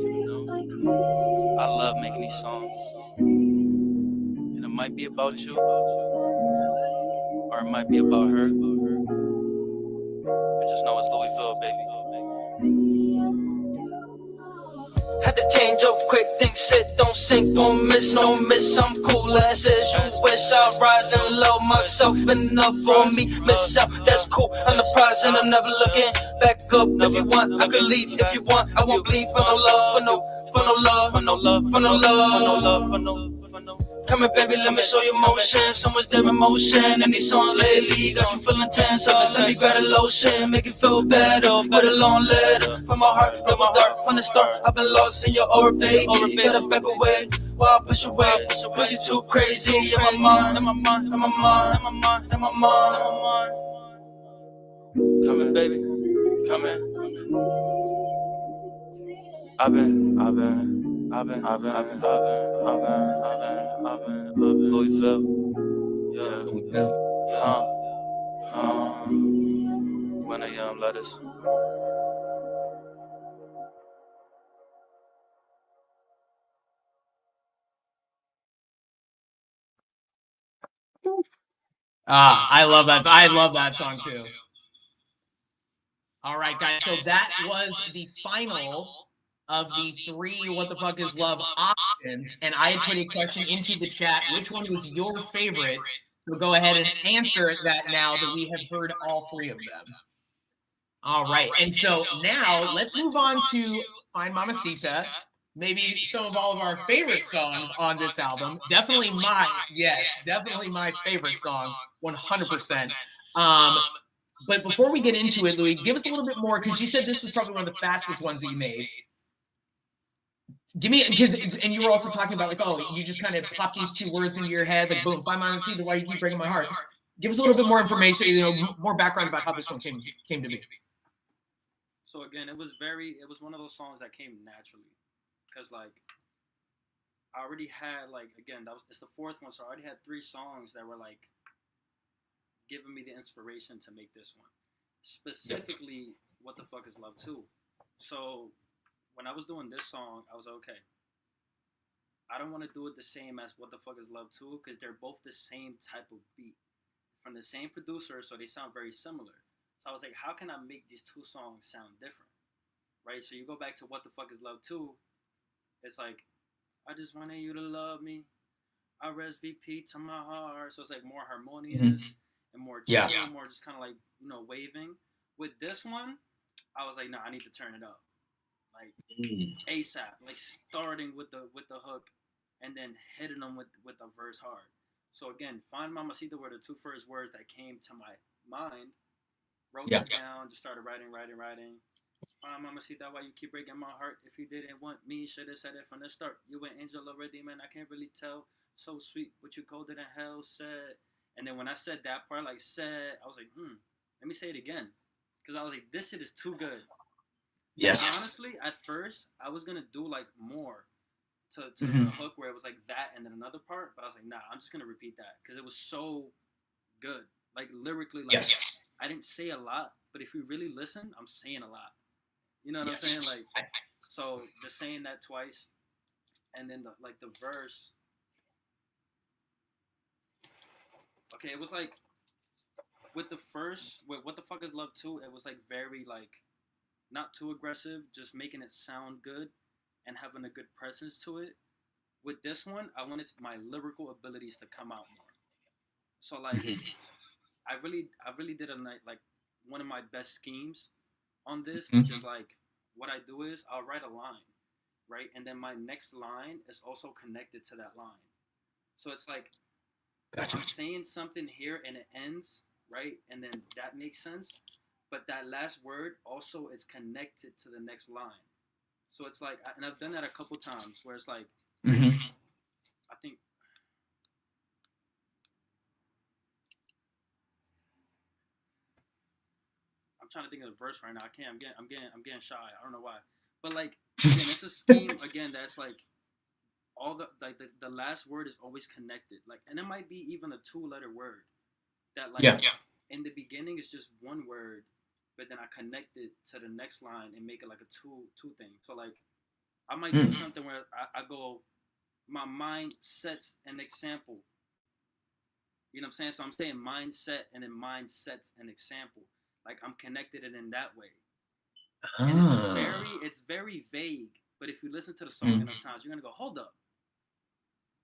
I love making these songs. And it might be about you, or it might be about her. But just know it's Lui Vill, baby. Had to change up quick, think shit don't sink, don't miss, no miss, I'm cool as is. You wish I'd rise and love myself enough for me, miss out, that's cool, I'm the prize and I'm never looking back up. If you want, I could leave, if you want, I won't bleed for no love, for no love, for no love, for no love, for no. Come here, baby, let me show you motion. So much damn emotion. And these songs lately got you feeling tense. Let me grab a lotion, make you feel better. With a long letter from my heart, never dark from the start. I've been lost in your orbit. Gotta back away while I push away. Cause you're too crazy in my mind, in my mind, in my mind, in my mind, in my mind. Come here, baby, come here. I've been Lui Vill, yeah, when I am lettuce. I love that. I love that song too. All right, guys. So that was the final of the 3 What the Fuck is Love options. And I had put a question into the chat. Which one was your favorite? So go ahead and answer that now that we have heard all 3 of them. All right. And so now let's move on to Find Mamacita. Maybe some of all of our favorite songs on this album. Definitely definitely my favorite song, 100%. But before we get into it, Louis, give us a little bit more, because you said this was probably one of the fastest ones that you made. Give me, and you were also talking about, like, oh, you just kind of pop these 2 words into your head, like, boom, Find Mamacita, why you keep breaking my heart. Give us a little bit more information, more background about how this one came to be. So again, it was one of those songs that came naturally, because like I already had, like, again, it's the 4th one, so I already had 3 songs that were like giving me the inspiration to make this one. Specifically, What the Fuck is Love 2. So when I was doing this song, I was okay. I don't want to do it the same as What the Fuck is Love 2, because they're both the same type of beat from the same producer, so they sound very similar. So I was like, how can I make these 2 songs sound different? Right? So you go back to What the Fuck is Love 2, it's like, I just wanted you to love me. I RSVP to my heart. So it's like more harmonious and more chill, more just kind of like, waving. With this one, I was like, no, I need to turn it up. Like ASAP, like starting with the hook and then hitting them with the verse hard. So again, Find Mamacita were the 2 first words that came to my mind. Wrote it down, just started writing. Find Mamacita, why you keep breaking my heart? If you didn't want me, should have said it from the start. You an angel already, man, I can't really tell. So sweet, but you colder than hell, said. And then when I said that part, like said, I was like, let me say it again. Because I was like, this shit is too good. Yes. And honestly, at first, I was going to do like more to the hook where it was like that and then another part. But I was like, nah, I'm just going to repeat that. Because it was so good. Like lyrically, like I didn't say a lot. But if you really listen, I'm saying a lot. You know what I'm saying? Like, so just saying that twice. And then the verse. Okay, it was like with the first, with What the Fuck is Love 2, it was like very like not too aggressive, just making it sound good and having a good presence to it. With this one, I wanted my lyrical abilities to come out more. So like I really did like one of my best schemes on this, which is like what I do is I'll write a line, right? And then my next line is also connected to that line. So it's like I'm saying something here and it ends, right? And then that makes sense. But that last word also is connected to the next line. So it's like, and I've done that a couple times where it's like, I think, I'm trying to think of the verse right now. I can't. I'm getting shy. I don't know why. But like, again, it's a scheme again that's like all the last word is always connected. Like, and it might be even a 2-letter word that like in the beginning it's just one word, but then I connect it to the next line and make it like a two thing. So like, I might do something where I go, my mind sets an example. You know what I'm saying? So I'm saying mindset and then mind sets an example. Like I'm connected it in that way. And it's very vague. But if you listen to the song enough times, you're gonna go, hold up.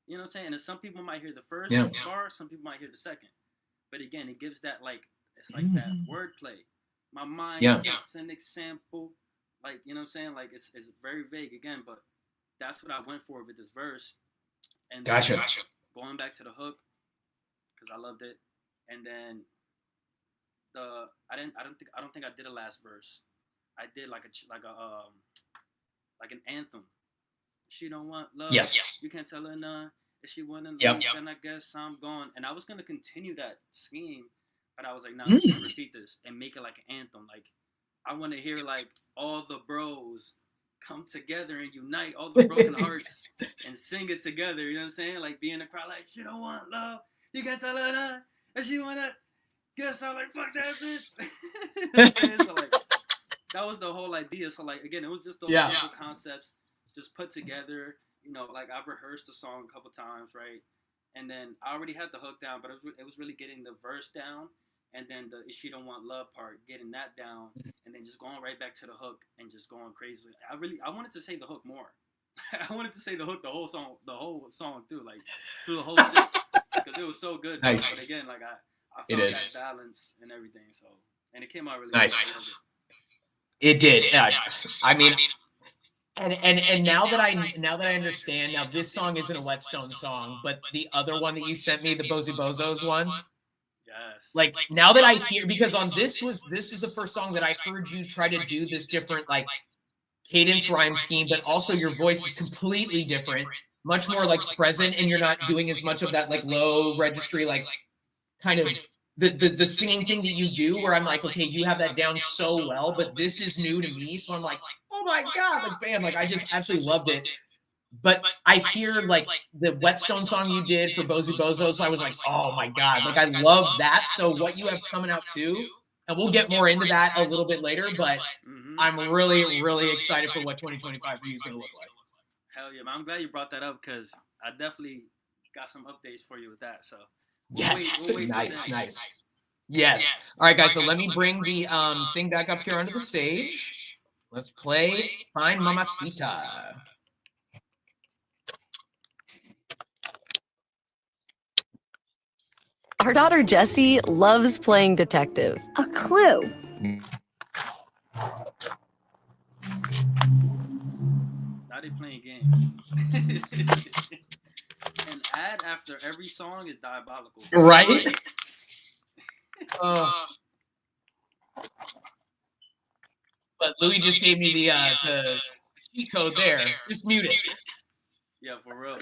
You know what I'm saying? And some people might hear the first bar, some people might hear the second. But again, it gives that like it's like that wordplay. My mind sets an example. Like, you know what I'm saying? Like it's very vague again, but that's what I went for with this verse. And Gotcha. Going back to the hook, because I loved it. And then I don't think I did a last verse. I did like an anthem. She don't want love. Yes. You can't tell her none. If she wouldn't Yep. leave, then I guess I'm gone. And I was gonna continue that scheme, but I was like, no, I'm just gonna repeat this and make it like an anthem. Like, I want to hear like all the bros come together and unite all the broken hearts and sing it together. You know what I'm saying? Like, be in the crowd, like, she don't want love. You can't tell her none. If she wanna, guess I'm like, fuck that bitch. You know what I'm saying? So like, that was the whole idea. So like, again, it was just those little concepts just put together. You know, like, I've rehearsed the song a couple times, right? And then I already had the hook down, but it was really getting the verse down, and then the "She Don't Want Love" part, getting that down, and then just going right back to the hook and just going crazy. I wanted to say the hook more. I wanted to say the hook the whole song through, like through the whole shit, because it was so good. Nice. But again, like I felt that balance and everything. So, and it came out really nice. Good. It did. I mean. And now that I understand, now this song isn't a Whetstone song, but the other one that you sent me, the Bozy Bozos one. Yes. Like, now that I hear, because on this is the first song that I heard you try to do this different like cadence rhyme scheme, but also your voice is completely different, much more like present, and you're not doing as much of that like low registry, like kind of the singing thing that you do, where I'm like, okay, you have that down so well, but this is new to me, so I'm like, oh my god, like bam, like I just absolutely loved it. But I hear like the Whetstone song you did for Bozy Bozos, so I was like, oh my god, like I love that. So what you have coming out too, and we'll get more into that a little bit later, but I'm really, really excited for what 2025 for you is going to look like. Hell yeah, man. I'm glad you brought that up, because I definitely got some updates for you with that. So yes, nice. Yes. All right, guys. So let me bring the thing back up here onto the stage. Let's play Find Mamacita. Our daughter Jessie loves playing detective. A clue. Now they playing games. And ad after every song is diabolical. Right? But Louis just gave me the cheat code there. Just mute it. Yeah, for real.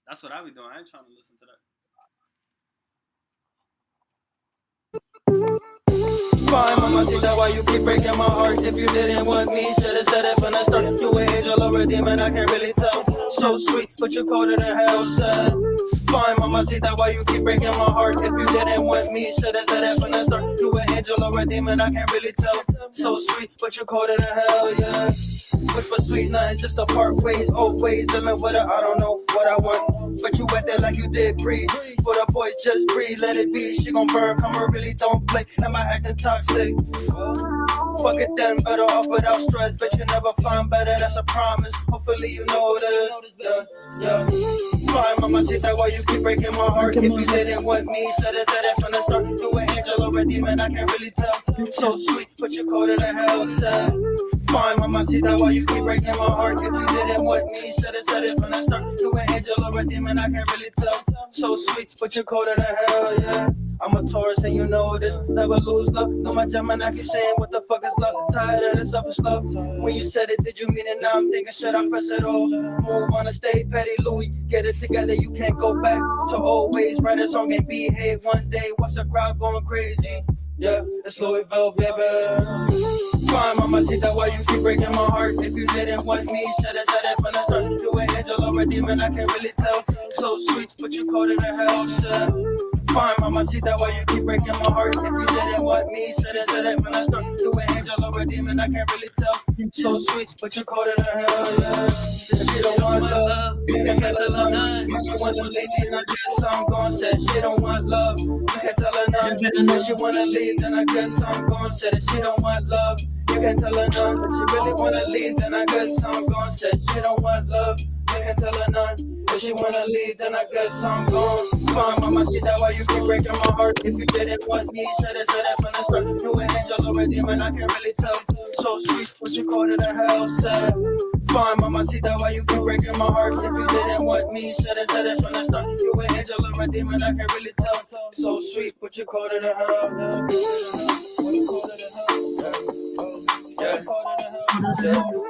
That's what I be doing. I ain't trying to listen to that. Fine, mama, see that why you keep breaking my heart. If you didn't want me, should've said it from the start. You an angel or a demon, I can't really tell. So sweet, but you colder than hell, said. Fine, mama, see that why you keep breaking my heart. If you didn't want me, should've said it from the start. You an angel or a demon, I can't really tell. So sweet, but you colder than hell, yeah. Whisper sweet, nothing, just to part ways. Always dealing with her, I don't know what I want. But you wet there like you did breathe. For the boys, just breathe, let it be. She gon' burn, come on, really don't play. Am I acting toxic? Fuck it then, better off without stress. Bet you never find better, that's a promise. Hopefully you know this. Yeah. Fine, mama, see that why you keep breaking my heart. If you didn't want me, should've said it from the start. You an angel or a demon, I can't really tell. You so sweet, but you colder than hell, said. Fine, mama, see that why you keep breaking my heart. If you didn't want me, should've said it from the start. You an angel or a demon, I can't really tell. So sweet, but you colder than hell, yeah. I'm a Taurus and you know this, never lose love. No, my Gemini keep saying what the fuck is love. Tired of the selfish love. When you said it, did you mean it? Now I'm thinking, should I press it all? Move on and stay petty, Louis. Get it together, you can't go back to old ways. Write a song and behave one day. Watch the crowd going crazy. Yeah, it's Lui Vill, baby. Fine, mama, see that why you keep breaking my heart. If you didn't want me, should've said it from the start. You an angel or a demon, I can't really tell. So sweet, but you colder than hell, shit. Fine, mama, see that why you keep breaking my heart. If you didn't want me, should've said it from the start. You an angel or a demon, I can't really tell. So sweet, but you colder than hell, yeah. She don't want love, you can't tell her none. She wanna leave, I guess I'm gon' say she don't want love. You can't tell her none. If she wanna leave, then I guess I'm gon' say that she don't want love. You can't tell her none. If she really wanna leave, then I guess I'm gon' say she don't want love. You can't tell her none. If she wanna leave, then I guess I'm gone. Fine, mama, see that why you keep breaking my heart. If you didn't want me, should've said it from the start. You an angel or a demon, I can't really tell. So sweet, but you colder than hell, said. fine, mama, see that why you keep breaking my heart. If you didn't want me, should've said it from the start. You an angel or a demon, I can't really tell. So sweet, but you colder than hell. Yeah,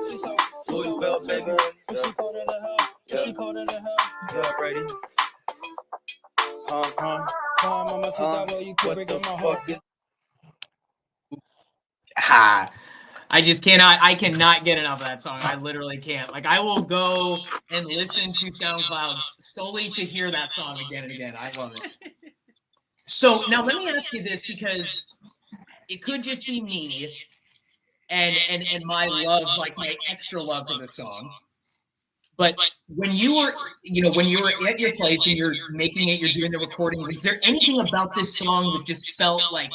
she's so Lui Vill, baby. She colder than hell. She colder than hell. You already? Fine, mama, see that why you keep breaking my heart. Ha. I cannot get enough of that song. I literally can't. Like, I will go and listen to SoundClouds solely to hear that song again and again. I love it. So now let me ask you this, because it could just be me and my love, like my extra love for this song. But when you were at your place and you're making it, you're doing the recording, was there anything about this song that just felt like,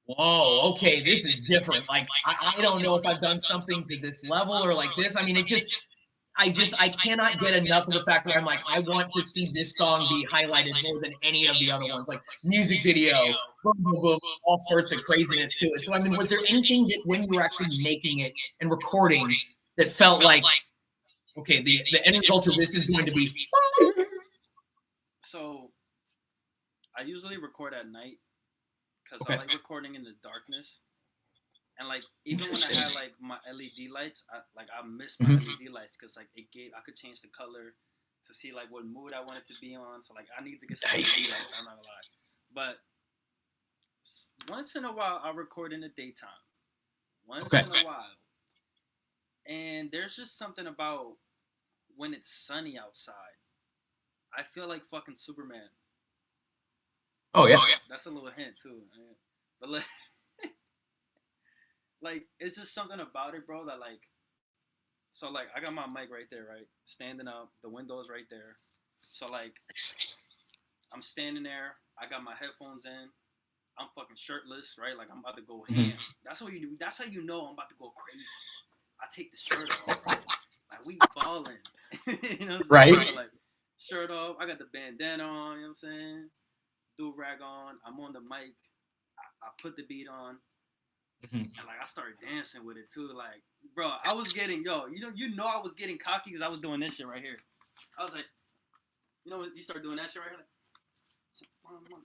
whoa, okay, this is different. Like, I don't know if I've done something to this level or like this. I mean, I cannot get enough of the fact that I'm like, I want to see this song be highlighted more than any of the other ones, like music video, boom, boom, boom, all sorts of craziness to it. So, I mean, was there anything that when you were actually making it and recording that felt like, okay, the end result of this is going to be fire? So, I usually record at night. Because I like recording in the darkness, and like even when I had like my LED lights, I miss my LED lights because like I could change the color to see like what mood I wanted to be on. So like I need to get some LED lights. I'm not gonna lie, but once in a while I record in the daytime. Once in a while, and there's just something about when it's sunny outside. I feel like fucking Superman. Oh yeah. That's a little hint too, man. But like it's just something about it, bro. That like, so like I got my mic right there, right, standing up. The window's right there. So like, I'm standing there. I got my headphones in. I'm fucking shirtless, right? Like I'm about to go ham. That's what you do. That's how you know I'm about to go crazy. I take the shirt off. Like we balling. You know what I'm saying? Right. So, like shirt off. I got the bandana on. You know what I'm saying? Do-rag on, I'm on the mic, I put the beat on, and like I started dancing with it too. Like, bro, I was getting I was getting cocky because I was doing this shit right here. I was like, you start doing that shit right here. Like,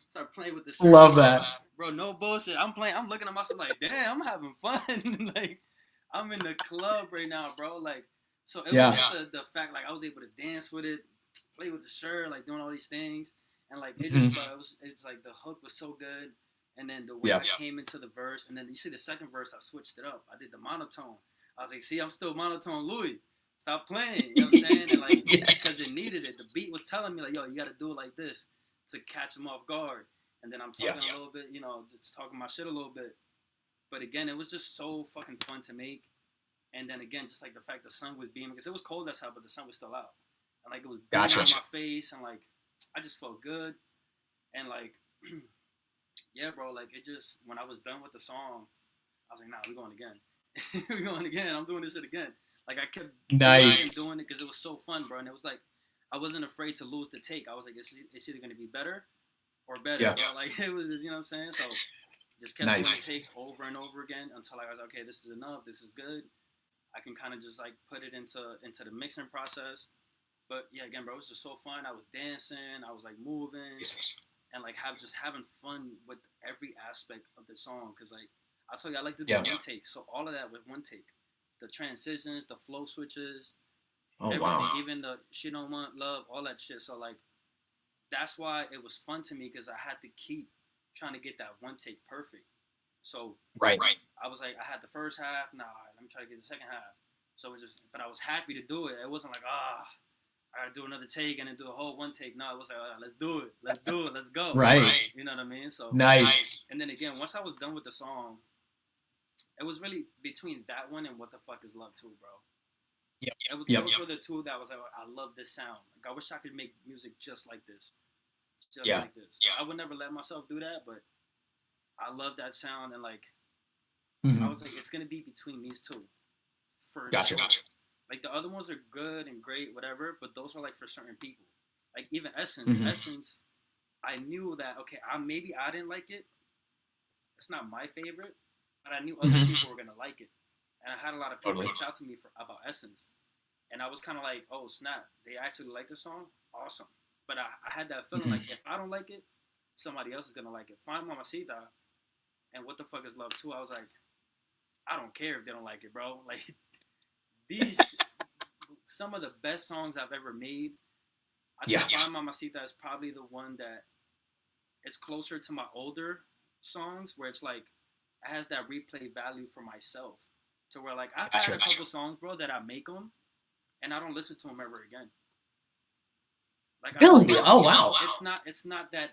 start playing with the shirt. Love that, bro. No bullshit. I'm looking at myself like, damn, I'm having fun. Like, I'm in the club right now, bro. Like, so it was just the fact like I was able to dance with it. Play with the shirt, like doing all these things, and like it just, it's like the hook was so good, and then the way I came into the verse, and then you see the second verse, I switched it up. I did the monotone. I was like, see, I'm still monotone, Louis. Stop playing. You know what I'm saying? And like because it needed it. The beat was telling me like, yo, you got to do it like this to catch him off guard. And then I'm talking a little bit, just talking my shit a little bit. But again, it was just so fucking fun to make. And then again, just like the fact the sun was beaming, because it was cold as hell, but the sun was still out. And like it was beating on my face, and like I just felt good, and like yeah, bro. Like it just when I was done with the song, I was like, nah, we're going again. We're going again. I'm doing this shit again. Like I kept doing it because it was so fun, bro. And it was like I wasn't afraid to lose the take. I was like, it's either gonna be better or better. Yeah. Bro. Like it was just, you know what I'm saying? So just kept doing takes over and over again until I was like, okay, this is enough. This is good. I can kind of just like put it into the mixing process. But yeah, again, bro, it was just so fun. I was dancing, I was like moving, and like having fun with every aspect of the song. Cause like I told you, I like to do one take. So all of that with one take, the transitions, the flow switches, everything, even the She Don't Want Love, all that shit. So like that's why it was fun to me, because I had to keep trying to get that one take perfect. So I was like, I had the first half. Nah, let me try to get the second half. So it was just, but I was happy to do it. It wasn't like I gotta do another take and then do a whole one take. No, it was like, let's do it. Let's do it. Let's go. Right. You know what I mean? So nice. And then again, once I was done with the song, it was really between that one and What the Fuck Is Love too, bro. Those were the two that was like, I love this sound. Like I wish I could make music just like this. Just like this. I would never let myself do that, but I love that sound, and like I was like, it's gonna be between these two. Gotcha. Like the other ones are good and great, whatever, but those are like for certain people. Like even Essence, I knew that maybe I didn't like it. It's not my favorite, but I knew other people were gonna like it. And I had a lot of people reach out to me about Essence. And I was kind of like, oh, snap. They actually like the song? Awesome. But I had that feeling like if I don't like it, somebody else is going to like it. Find Mamacita and What the Fuck is Love 2, I was like, I don't care if they don't like it, bro. Like, these, some of the best songs I've ever made. I think Find Mamacita is probably the one that is closer to my older songs where it's like, it has that replay value for myself. To where, like, I've had a couple songs, bro, that I make them, and I don't listen to them ever again. Like, really? Oh, wow. It's not that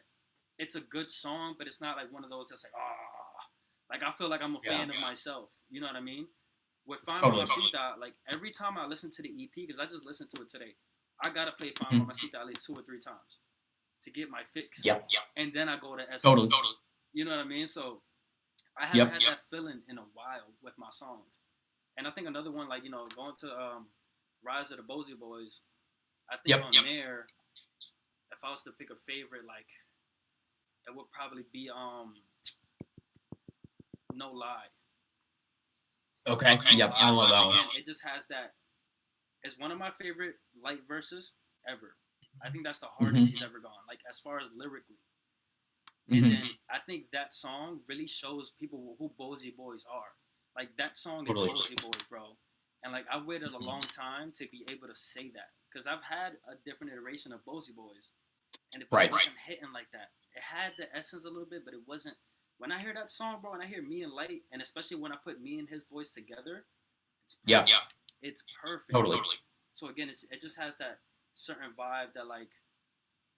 it's a good song, but it's not like one of those that's like, like, I feel like I'm a fan of myself. You know what I mean? With Find Mamacita, like, every time I listen to the EP, because I just listened to it today, I gotta play Find Mamacita at least 2 or 3 times to get my fix. And then I go to Essence. Totally. You know what I mean? So I haven't had that feeling in a while with my songs. And I think another one, like, you know, going to Rise of the Bozy Boys, I think on there, if I was to pick a favorite, like, it would probably be No Lie. Okay. Yep, I love that one. It just has that. It's one of my favorite light verses ever. I think that's the hardest he's ever gone, like, as far as lyrically. And then I think that song really shows people who Bozy Boys are. Like, that song is Bozy Boys, bro. And, like, I waited a long time to be able to say that. Because I've had a different iteration of Bozy Boys. And it wasn't hitting like that. It had the essence a little bit, but it wasn't. When I hear that song, bro, and I hear Me and Light, and especially when I put me and his voice together, it's perfect. It's perfect. Totally. So, again, it just has that certain vibe that, like,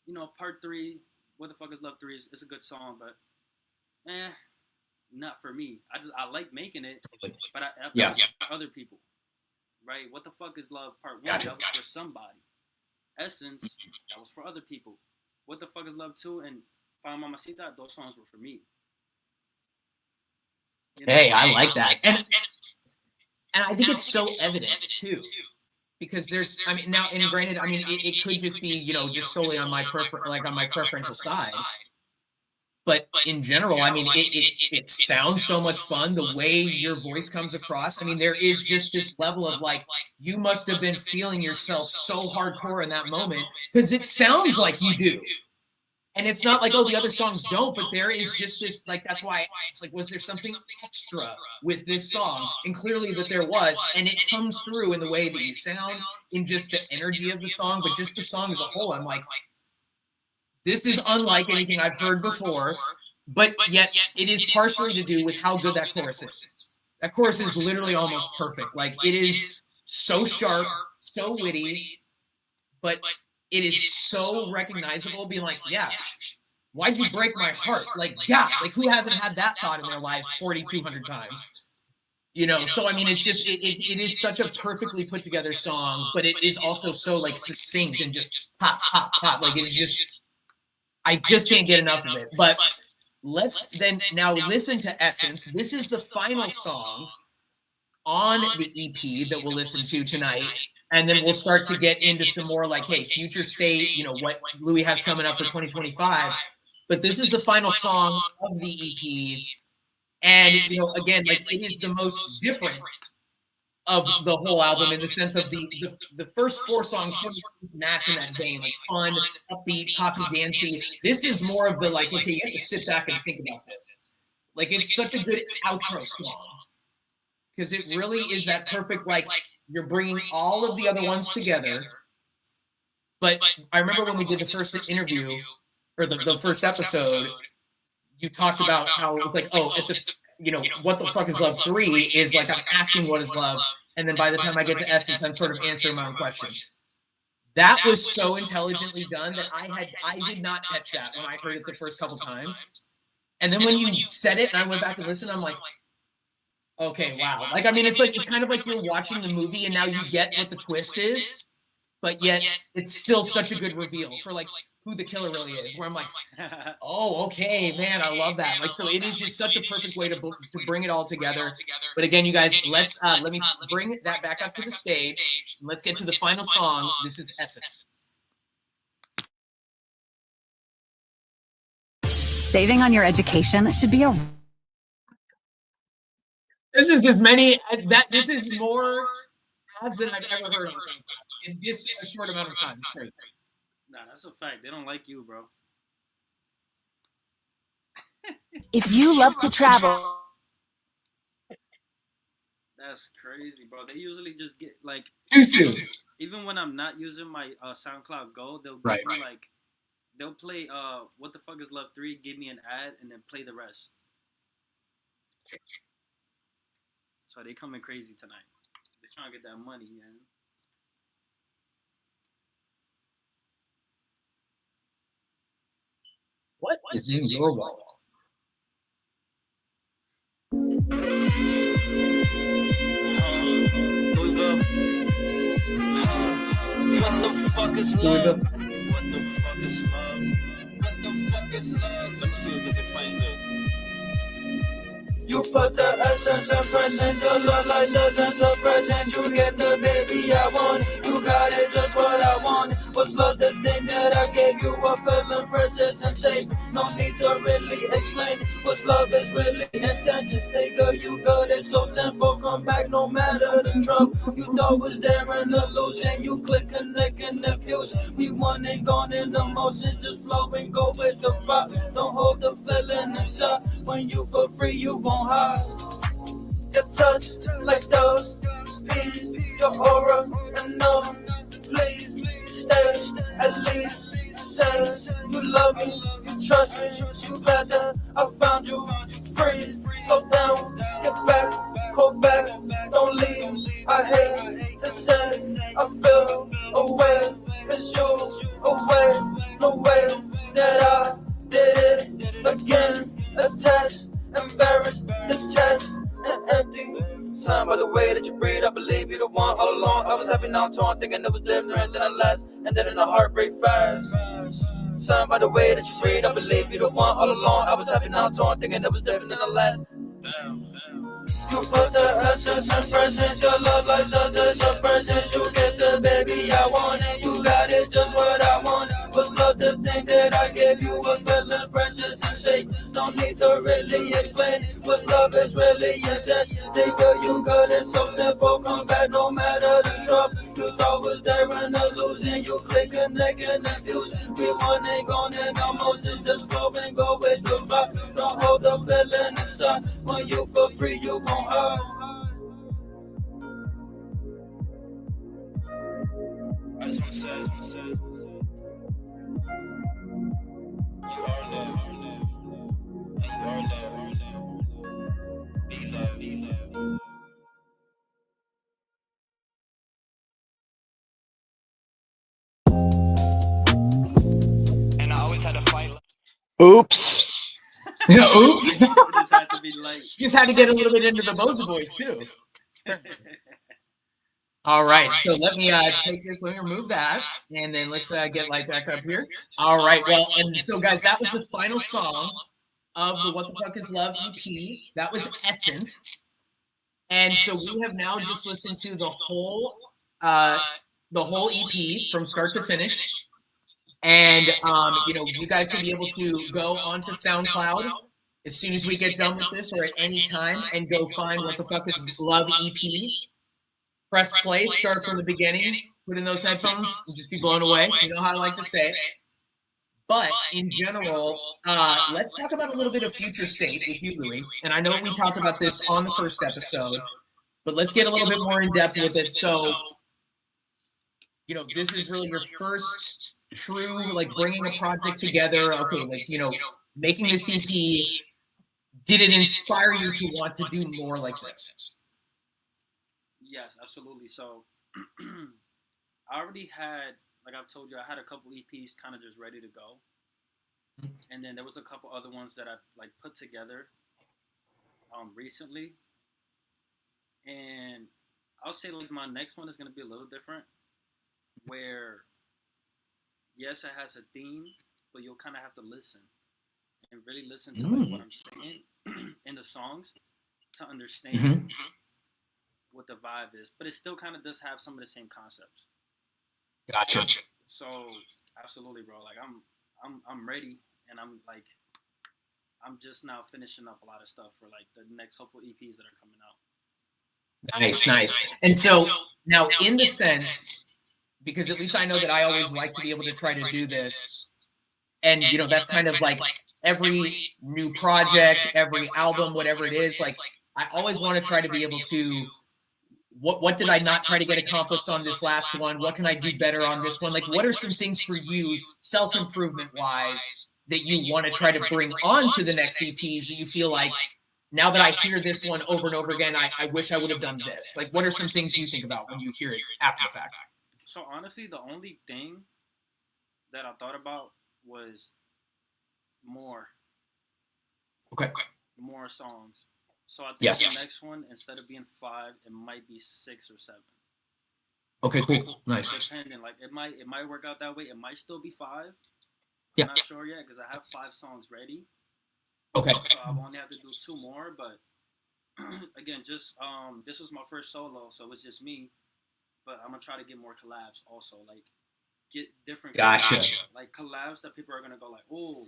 you know, part 3, What the Fuck is Love 3 is a good song, but, not for me. I like making it, but I for other people, right? What the Fuck is Love Part 1? That was for somebody. Essence, that was for other people. What the Fuck is Love 2 and Find Mamacita, those songs were for me. You know? Hey, I like that, and I think it's so evident too, because there's, I mean, now, and granted, I mean, it could just be, you know, just solely on my preferential side. But in general, I mean, it sounds so much fun. The way your voice comes across. I mean, there is just this level of, like, you must have been feeling yourself so hardcore in that moment, because it sounds like you do. And it's not like, oh, the other songs don't, but there is just this, like, that's why it's like, was there something extra with this song? And clearly that there was, and it comes through in the way that you sound, in just the energy of the song, but just the song as a whole. I'm like, this is unlike anything I've heard before, but yet it is partially to do with how good that chorus is. That chorus is literally almost perfect. Like, it is so sharp, so witty, but it is so recognizable, being like, yeah, why'd you break my heart? Like, yeah, like, who hasn't had that thought in their lives 4,200 times? You know, so I mean, it's just, it is such a perfectly put together song, but it is also so, like, succinct and just pop, pop, pop. Like, it's just, I just can't get enough of it. But let's then now listen to Essence. This is the final song on the EP that we'll listen to tonight. And then we'll start to get into some more, like, hey, future state, you know, what Louis has coming up for 2025. But this is the final song of the EP. And, you know, again, like, it is the most different of the whole album, in the sense of the first 4 songs match in that vein, like fun, upbeat, poppy, dancey. This is more of the, like, okay, you have to sit back and think about this. Like, it's such a good outro song, because it really is that perfect, like, you're bringing all of the other ones together. But I remember when we did the first interview, or the first episode, you talked about how it was like, oh, if the, you know, What the Fuck is Love 3 is like, I'm asking what is love, and then by the time I get to Essence, I'm sort of answering my own question. That was so intelligently done that I did not catch that when I heard it the first couple times. And then when you said it and I went back to listen, I'm like, okay, wow. Like, I mean, it's like, it's kind of like you're watching the movie and now you get what the twist is, but yet it's still such a good reveal for, like, who the killer really is, where I'm like, oh, okay, man, I love that. Like, so it is just such a perfect way to bring it all together. But again, you guys, let me bring that back up to the stage. Let's get to the final song. This is Essence. Saving on your education should be a This is as many this is more ads than I've ever heard on SoundCloud in this a short amount of time. It's crazy. Nah, that's a fact. They don't like you, bro. If you love to travel, That's crazy, bro. They usually just get like too soon. Even when I'm not using my SoundCloud Go, they'll give me like they'll play What the Fuck Is Love 3, give me an ad, and then play the rest. So they coming crazy tonight. They're trying to get that money, man. What is in your wallet? Louis Vill. What the fuck is love? What the fuck is love? What the fuck is love? Let me see if this explains it. You put the essence and presence, your love like dozens of presents. You get the baby I want, you got it just what I want. What's love, the thing that I gave you? A feeling precious and safe. No need to really explain. What's love is really intention. Hey girl, you good, it's so simple. Come back no matter the trouble. You thought was there in the illusion. You click, connect, and infuse. We one and gone in emotions, just flow and go with the vibe. Don't hold the feeling inside. When you for free, you won't hide. Your touch like those peas, your aura and no, please stay at least. Say you love me, you trust me, you glad that I found you. Freeze, slow down, get back, hold back, don't leave. I hate to say I feel away, cause you away, no way that I did it again. Attached, embarrassed, the chest, and empty. Signed by the way that you breathe, I believe you're the one all along. I was happy, now I'm torn, thinking it was different than I last, and then in a heartbreak fast. Signed by the way that you breathe, I believe you're the one all along. I was happy, now I'm torn, thinking it was different than the last. You put the essence and presence, your love like dozens of presents. You get the baby I want, and you got it just what I want. Was love the thing that I gave you? Was feeling precious and safe. No need to really explain. What love is really intense. Think girl, you good, it's so simple. Come back no matter the trouble. You thought was there in the illusion. You click, connect, and infuse. We one ain't gone in emotions, just flow and go with the vibe. Don't hold the feeling inside. When you for free, you won't hide. I just wanna say, you are love, and you are love. Be love, be love. And I always had to fight. Oops. Oops. Just had to be light. Just had to get a little bit into the Boza Boys too. All right, so let me take this, let me remove that, and then let's get like back up here. All right, well, and so guys, that was the final song of the What the Fuck Is Love EP. That was Essence. And so we have now just listened to the whole EP from start to finish. And you know, you guys can be able to go onto SoundCloud as soon as we get done with this or at any time and go find What the Fuck Is Love EP. Press play, start from the beginning, put in those headphones, and just be blown away. You know how I like to say it. But in general, let's talk about a little bit of future state with you, Louis. And I know we talked about this on the first episode, but let's get a little bit more in depth with it. So, you know, this is really your first true, like, bringing a project together. Okay, like, you know, making this EP. Did it inspire you to want to do more like this? Yes, absolutely. So I already had, like I've told you, I had a couple EPs kind of just ready to go. And then there was a couple other ones that I like put together recently. And I'll say like my next one is going to be a little different where, yes, it has a theme, but you'll kind of have to listen and really listen to like, what I'm saying in the songs to understand what the vibe is, but it still kind of does have some of the same concepts. Gotcha. So absolutely, bro. Like I'm ready, and I'm like, I'm just now finishing up a lot of stuff for like the next couple EPs that are coming out. Nice. And so now, in the sense, because at least I know that I always like to be able to try to do this, and that's kind of like every new project, every album, whatever it is, like I always want to try to be able to, what did I not try to get accomplished on this last one? What can I do better on this one? Like, what are some things for you, self-improvement wise, that you want to try to bring on to the next EPs that you feel like, now that I hear this one over and over again, I wish I would have done this? Like, what are some things you think about when you hear it after the fact? So honestly, the only thing that I thought about was more. Okay. More songs. So I think yes. the next one, instead of being 5, it might be 6 or 7. Okay, cool. Nice. Depending, like it might work out that way. It might still be 5. Yeah. I'm not sure yet because I have 5 songs ready. Okay. So I only have to do 2 more, but again, just this was my first solo, so it's just me. But I'm gonna try to get more collabs also, like get different. Gotcha. Collabs, like collabs that people are gonna go like, oh,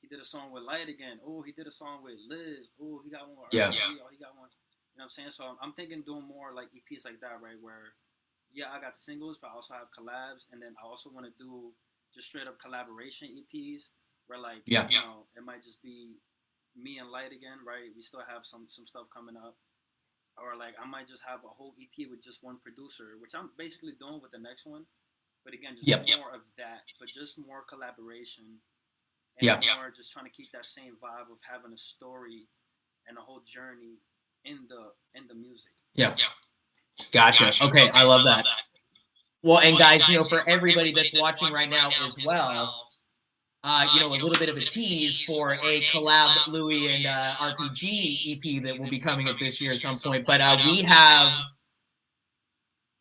he did a song with Light again. Oh, he did a song with Liz. Oh, he got one with yeah. Oh, he got one. You know what I'm saying? So I'm thinking doing more like EPs like that, right? Where yeah, I got the singles, but I also have collabs, and then I also want to do just straight up collaboration EPs. Where like you know, it might just be me and Light again, right? We still have some stuff coming up, or like I might just have a whole EP with just one producer, which I'm basically doing with the next one. But again, just more of that, but just more collaboration, and more just trying to keep that same vibe of having a story and a whole journey in the music. Gotcha. Okay, I love that. Well, and guys, for everybody that's watching right now as well. A little bit of a tease for a collab Louis and RPG EP that will be coming up this year at some point. But we have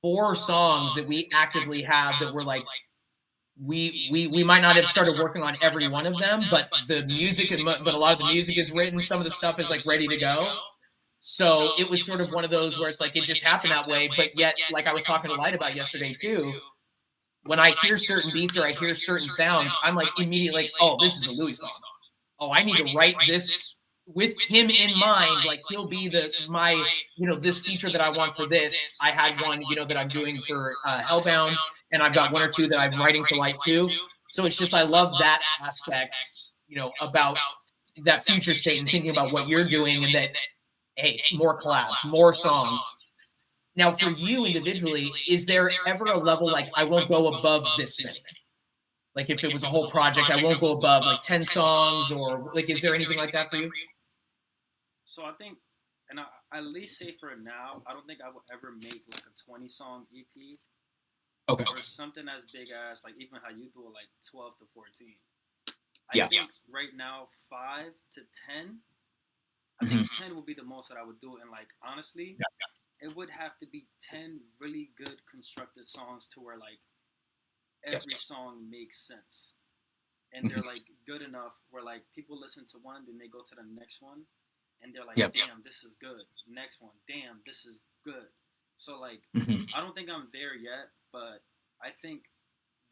4 songs that we actively have that we're like, we might not have started working on every one of them, but the music is, but a lot of the music is written. Some of the stuff is like ready to go. So it was sort of one of those where it's like it just happened that way. But yet, like I was talking to Light about yesterday too. When I hear certain beats or I hear certain sounds, I'm like immediately like, oh, this is a Louis song. Oh, I need to write this with him in mind. Like he'll be my this feature that I want for this. I had one, that I'm doing for Hellbound, and I've got 1 or 2 that I'm writing for Light too. So it's just, I love that aspect, about that future state and thinking about what you're doing, and that, hey, more collabs, more songs. Now, for you individually, is there ever a level like, I won't go above this many? Like if it was a whole project, I won't go above like 10 songs, or like, is there anything like that for you? So I think, and I at least say for now, I don't think I will ever make like a 20-song EP. Okay. Or something as big as like even how you do it, like 12 to 14. I think right now 5 to 10. I think 10 would be the most that I would do, and like honestly. It would have to be 10 really good constructed songs to where like every song makes sense, and they're like good enough where like people listen to one, then they go to the next one, and they're like, damn, this is good. Next one, damn, this is good. So like I don't think I'm there yet, but I think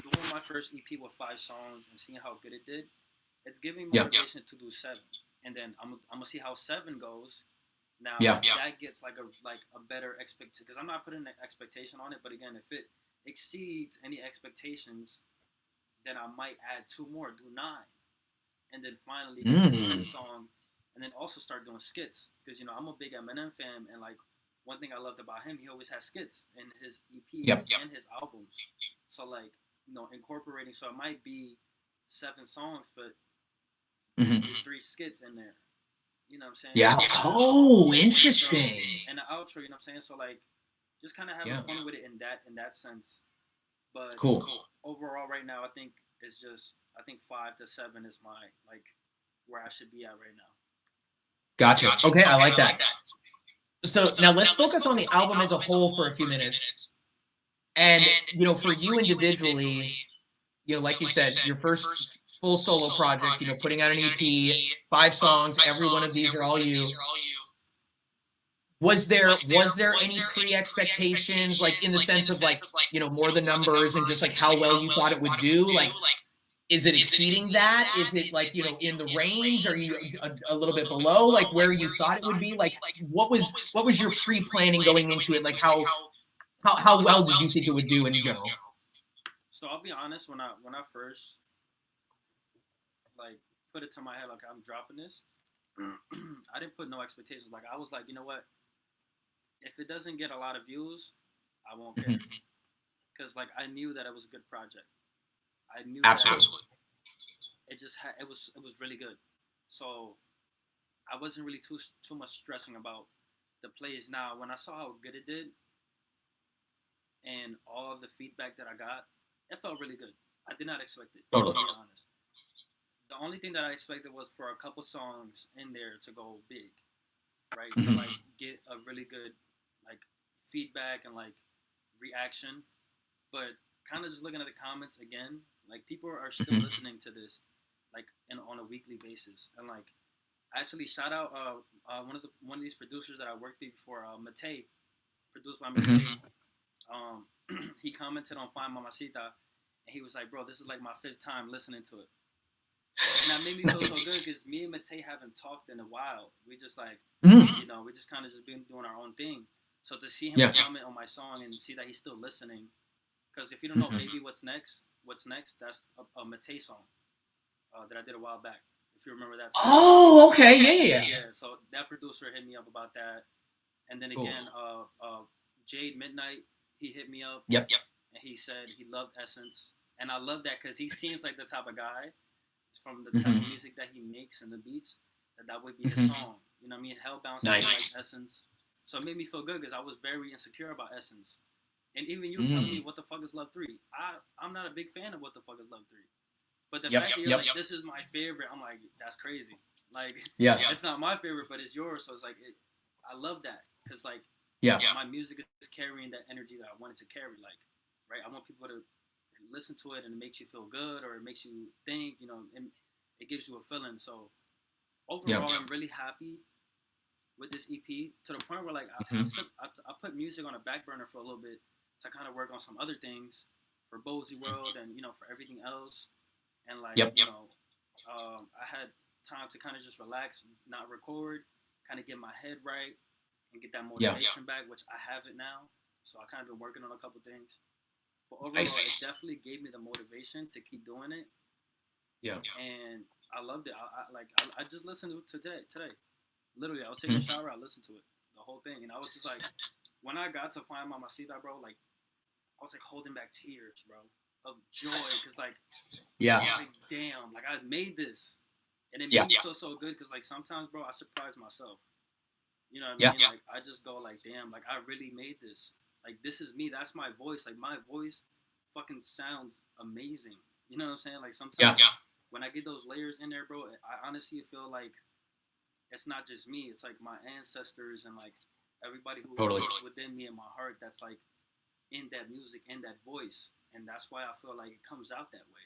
doing my first EP with 5 songs and seeing how good it did, it's giving me motivation to do 7, and then I'm gonna see how 7 goes. Now that gets like a better expectation, because I'm not putting an expectation on it. But again, if it exceeds any expectations, then I might add 2 more, do 9, and then finally do a song, and then also start doing skits. Because I'm a big Eminem fan, and like one thing I loved about him, he always has skits in his EPs and his albums. So like incorporating, so it might be 7 songs, but 3 skits in there. You know what I'm saying? Yeah. Oh, interesting. And the outro, you know what I'm saying? So like, just kind of having fun with it in that sense. But cool. Overall, right now, I think 5 to 7 is my like where I should be at right now. Gotcha. Okay, I like that. So now let's focus on the album as a whole for a few minutes. And for you individually, like you said, your first full solo project, putting out an EP, 5 songs, every one of these are all you. Was there any pre-expectations, like in the sense of like, more the numbers and just like how well you thought it would do? Like, is it exceeding that? Is it like, you know, in the range? Are you a little bit below, like where you thought it would be? Like, what was your pre-planning going into it? Like, how well did you think it would do in general? So I'll be honest, when I first like put it to my head, like I'm dropping this, I didn't put no expectations. Like I was like, you know what? If it doesn't get a lot of views, I won't care. Because like I knew that it was a good project. I knew absolutely. It just had it was really good. So I wasn't really too much stressing about the plays. Now when I saw how good it did and all of the feedback that I got, it felt really good. I did not expect it. Totally. To be honest. The only thing that I expected was for a couple songs in there to go big, right? To like get a really good like feedback and like reaction. But kind of just looking at the comments again, like people are still listening to this like on a weekly basis. And like actually shout out one of these producers that I worked with before, Matei, produced by Matei. He commented on Fine Mamacita and he was like, bro, this is like my 5th time listening to it. And that made me feel so good because me and Matei haven't talked in a while. We just like, you know, we just kind of just been doing our own thing. So to see him comment on my song and see that he's still listening, because if you don't know, Baby What's Next, that's a Matei song that I did a while back. If you remember that song. Oh, okay. Yeah. Yeah, so that producer hit me up about that. And then again, Jade Midnight, he hit me up. Yep. And he said he loved Essence. And I love that because he seems like the type of guy from the type of music that he makes and the beats, that would be his song. You know what I mean? Hellbound sounds like Essence. So it made me feel good because I was very insecure about Essence. And even you telling me What the Fuck is Love 3. I'm not a big fan of What the Fuck is Love 3. But the fact that you're like, this is my favorite, I'm like, that's crazy. Like, it's not my favorite, but it's yours. So it's like, I love that. Because like, my music is carrying that energy that I wanted to carry. Like, right? I want people to listen to it and it makes you feel good or it makes you think, you know, and it gives you a feeling. So overall, I'm really happy with this EP to the point where like I put music on a back burner for a little bit to kind of work on some other things for Bozy World and, you know, for everything else. And like, you know, I had time to kind of just relax, not record, kind of get my head right and get that motivation back, which I have it now. So I kind of been working on a couple things. But overall, it definitely gave me the motivation to keep doing it. Yeah. And I loved it. I just listened to it today. Literally, I was taking a shower, I listened to it, the whole thing. And I was just like, when I got to Fine Mamacita, bro, like, I was like holding back tears, bro, of joy. Because, like, I was like, damn, like, I made this. And it made me feel so good because, like, sometimes, bro, I surprise myself. You know what I mean? Like, I just go, like, damn, like, I really made this. Like, this is me. That's my voice. Like, my voice fucking sounds amazing. You know what I'm saying? Like, sometimes when I get those layers in there, bro, I honestly feel like it's not just me. It's, like, my ancestors and, like, everybody who is within me and my heart that's, like, in that music, in that voice. And that's why I feel like it comes out that way.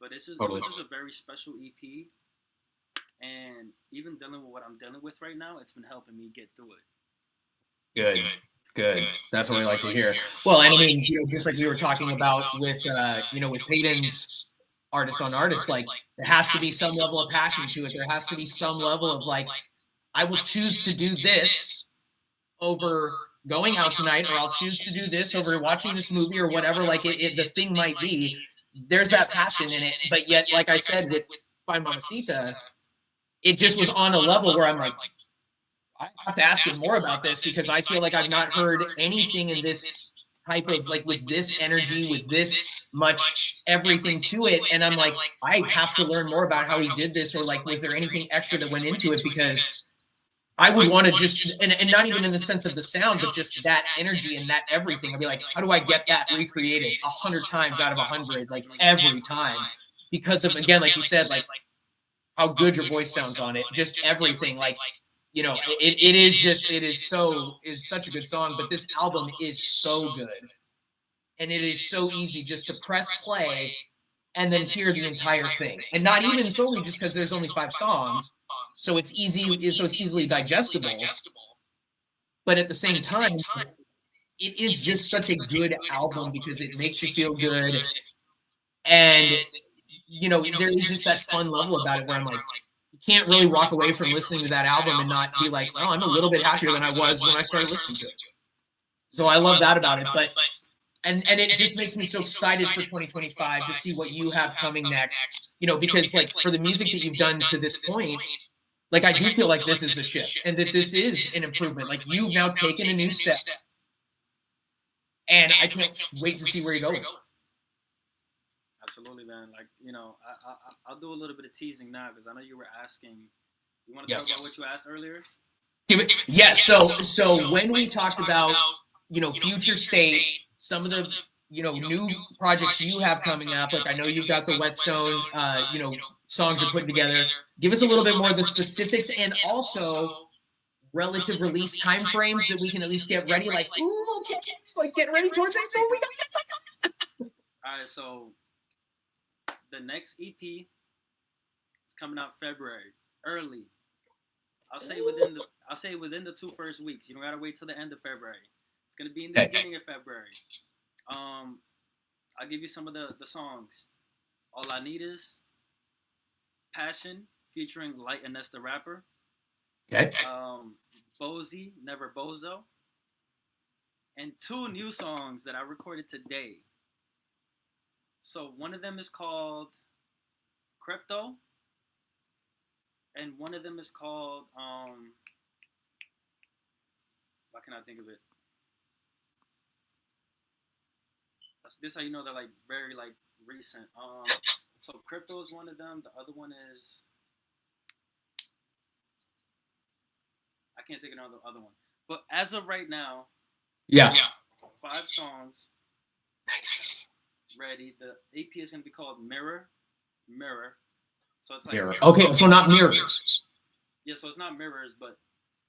But it's just, it's just a very special EP. And even dealing with what I'm dealing with right now, it's been helping me get through it. Good. That's what we like to hear. Well, and I mean, you know, just like we were talking about with, you know, with Payton's artist on artist, like there has to be some level of passion to it. There has to be some level of like, I will choose to do this over going out tonight, or I'll choose to do this over watching this movie or whatever. Like the thing might be, there's that passion in it. But yet, like I said, with Fine Mamacita, it just was on a level where I'm like, I have to ask him more about this because I feel like I've not heard anything in this type of like with this energy, with this much everything to it. And I'm like, I have to learn more about how he did this, or like, was there anything extra that went into it? Because I would want to just, and not even in the sense of the sound, but just that energy and that everything. I'd be like, how do I get that recreated 100 times out of 100, like every time? Because of, again, like you said, like how good your voice sounds on it, just everything. Like, you know, it is such a good song, but this album is so good. And it is so easy just to press play and then hear the entire thing. And not even solely just because there's only 5 songs. So it's easy, so it's easily digestible. But at the same time, it is just such a good album because it makes you feel good. And you know, there is just that fun level about it where I'm like, you can't really walk away from listening to that album and not be like, oh, I'm a little bit happier than I was when I started listening to it. So I love that about it. But and it just makes me so excited for 2025 to see what you have coming next. You know, because like for the music that you've done to this point, like I do feel like this is a shift and that this is an improvement. Like you've now taken a new step. And I can't wait to see where you go with it. Absolutely, man. Like, you know, I'll do a little bit of teasing now because I know you were asking. You want to talk about what you asked earlier? Yes. So when we talked about, you know, future state, some of the, you know, new projects you have coming up, like I know you've got the Whetstone, you know, songs you're putting together. Give us a little bit more of the specifics and also relative release time frames that we can at least get ready. Like, ooh, okay, it's like getting ready towards it. All right, so the next EP is coming out February, early. I'll say within the 2 first weeks. You don't gotta wait till the end of February. It's gonna be in the beginning of February. I'll give you some of the songs. All I Need Is, Passion, featuring Light and Ness the Rapper. Okay. Bozy, Never Bozo. And 2 new songs that I recorded today. So one of them is called Crypto. And one of them is called why can I think of it? This how you know they're like very like recent. So Crypto is one of them. The other one is I can't think of the other one. But as of right now, 5 songs. Nice. Ready. The EP is gonna be called Mirror. So it's like Mirror. Okay, so not mirrors. Yeah, so it's not mirrors, but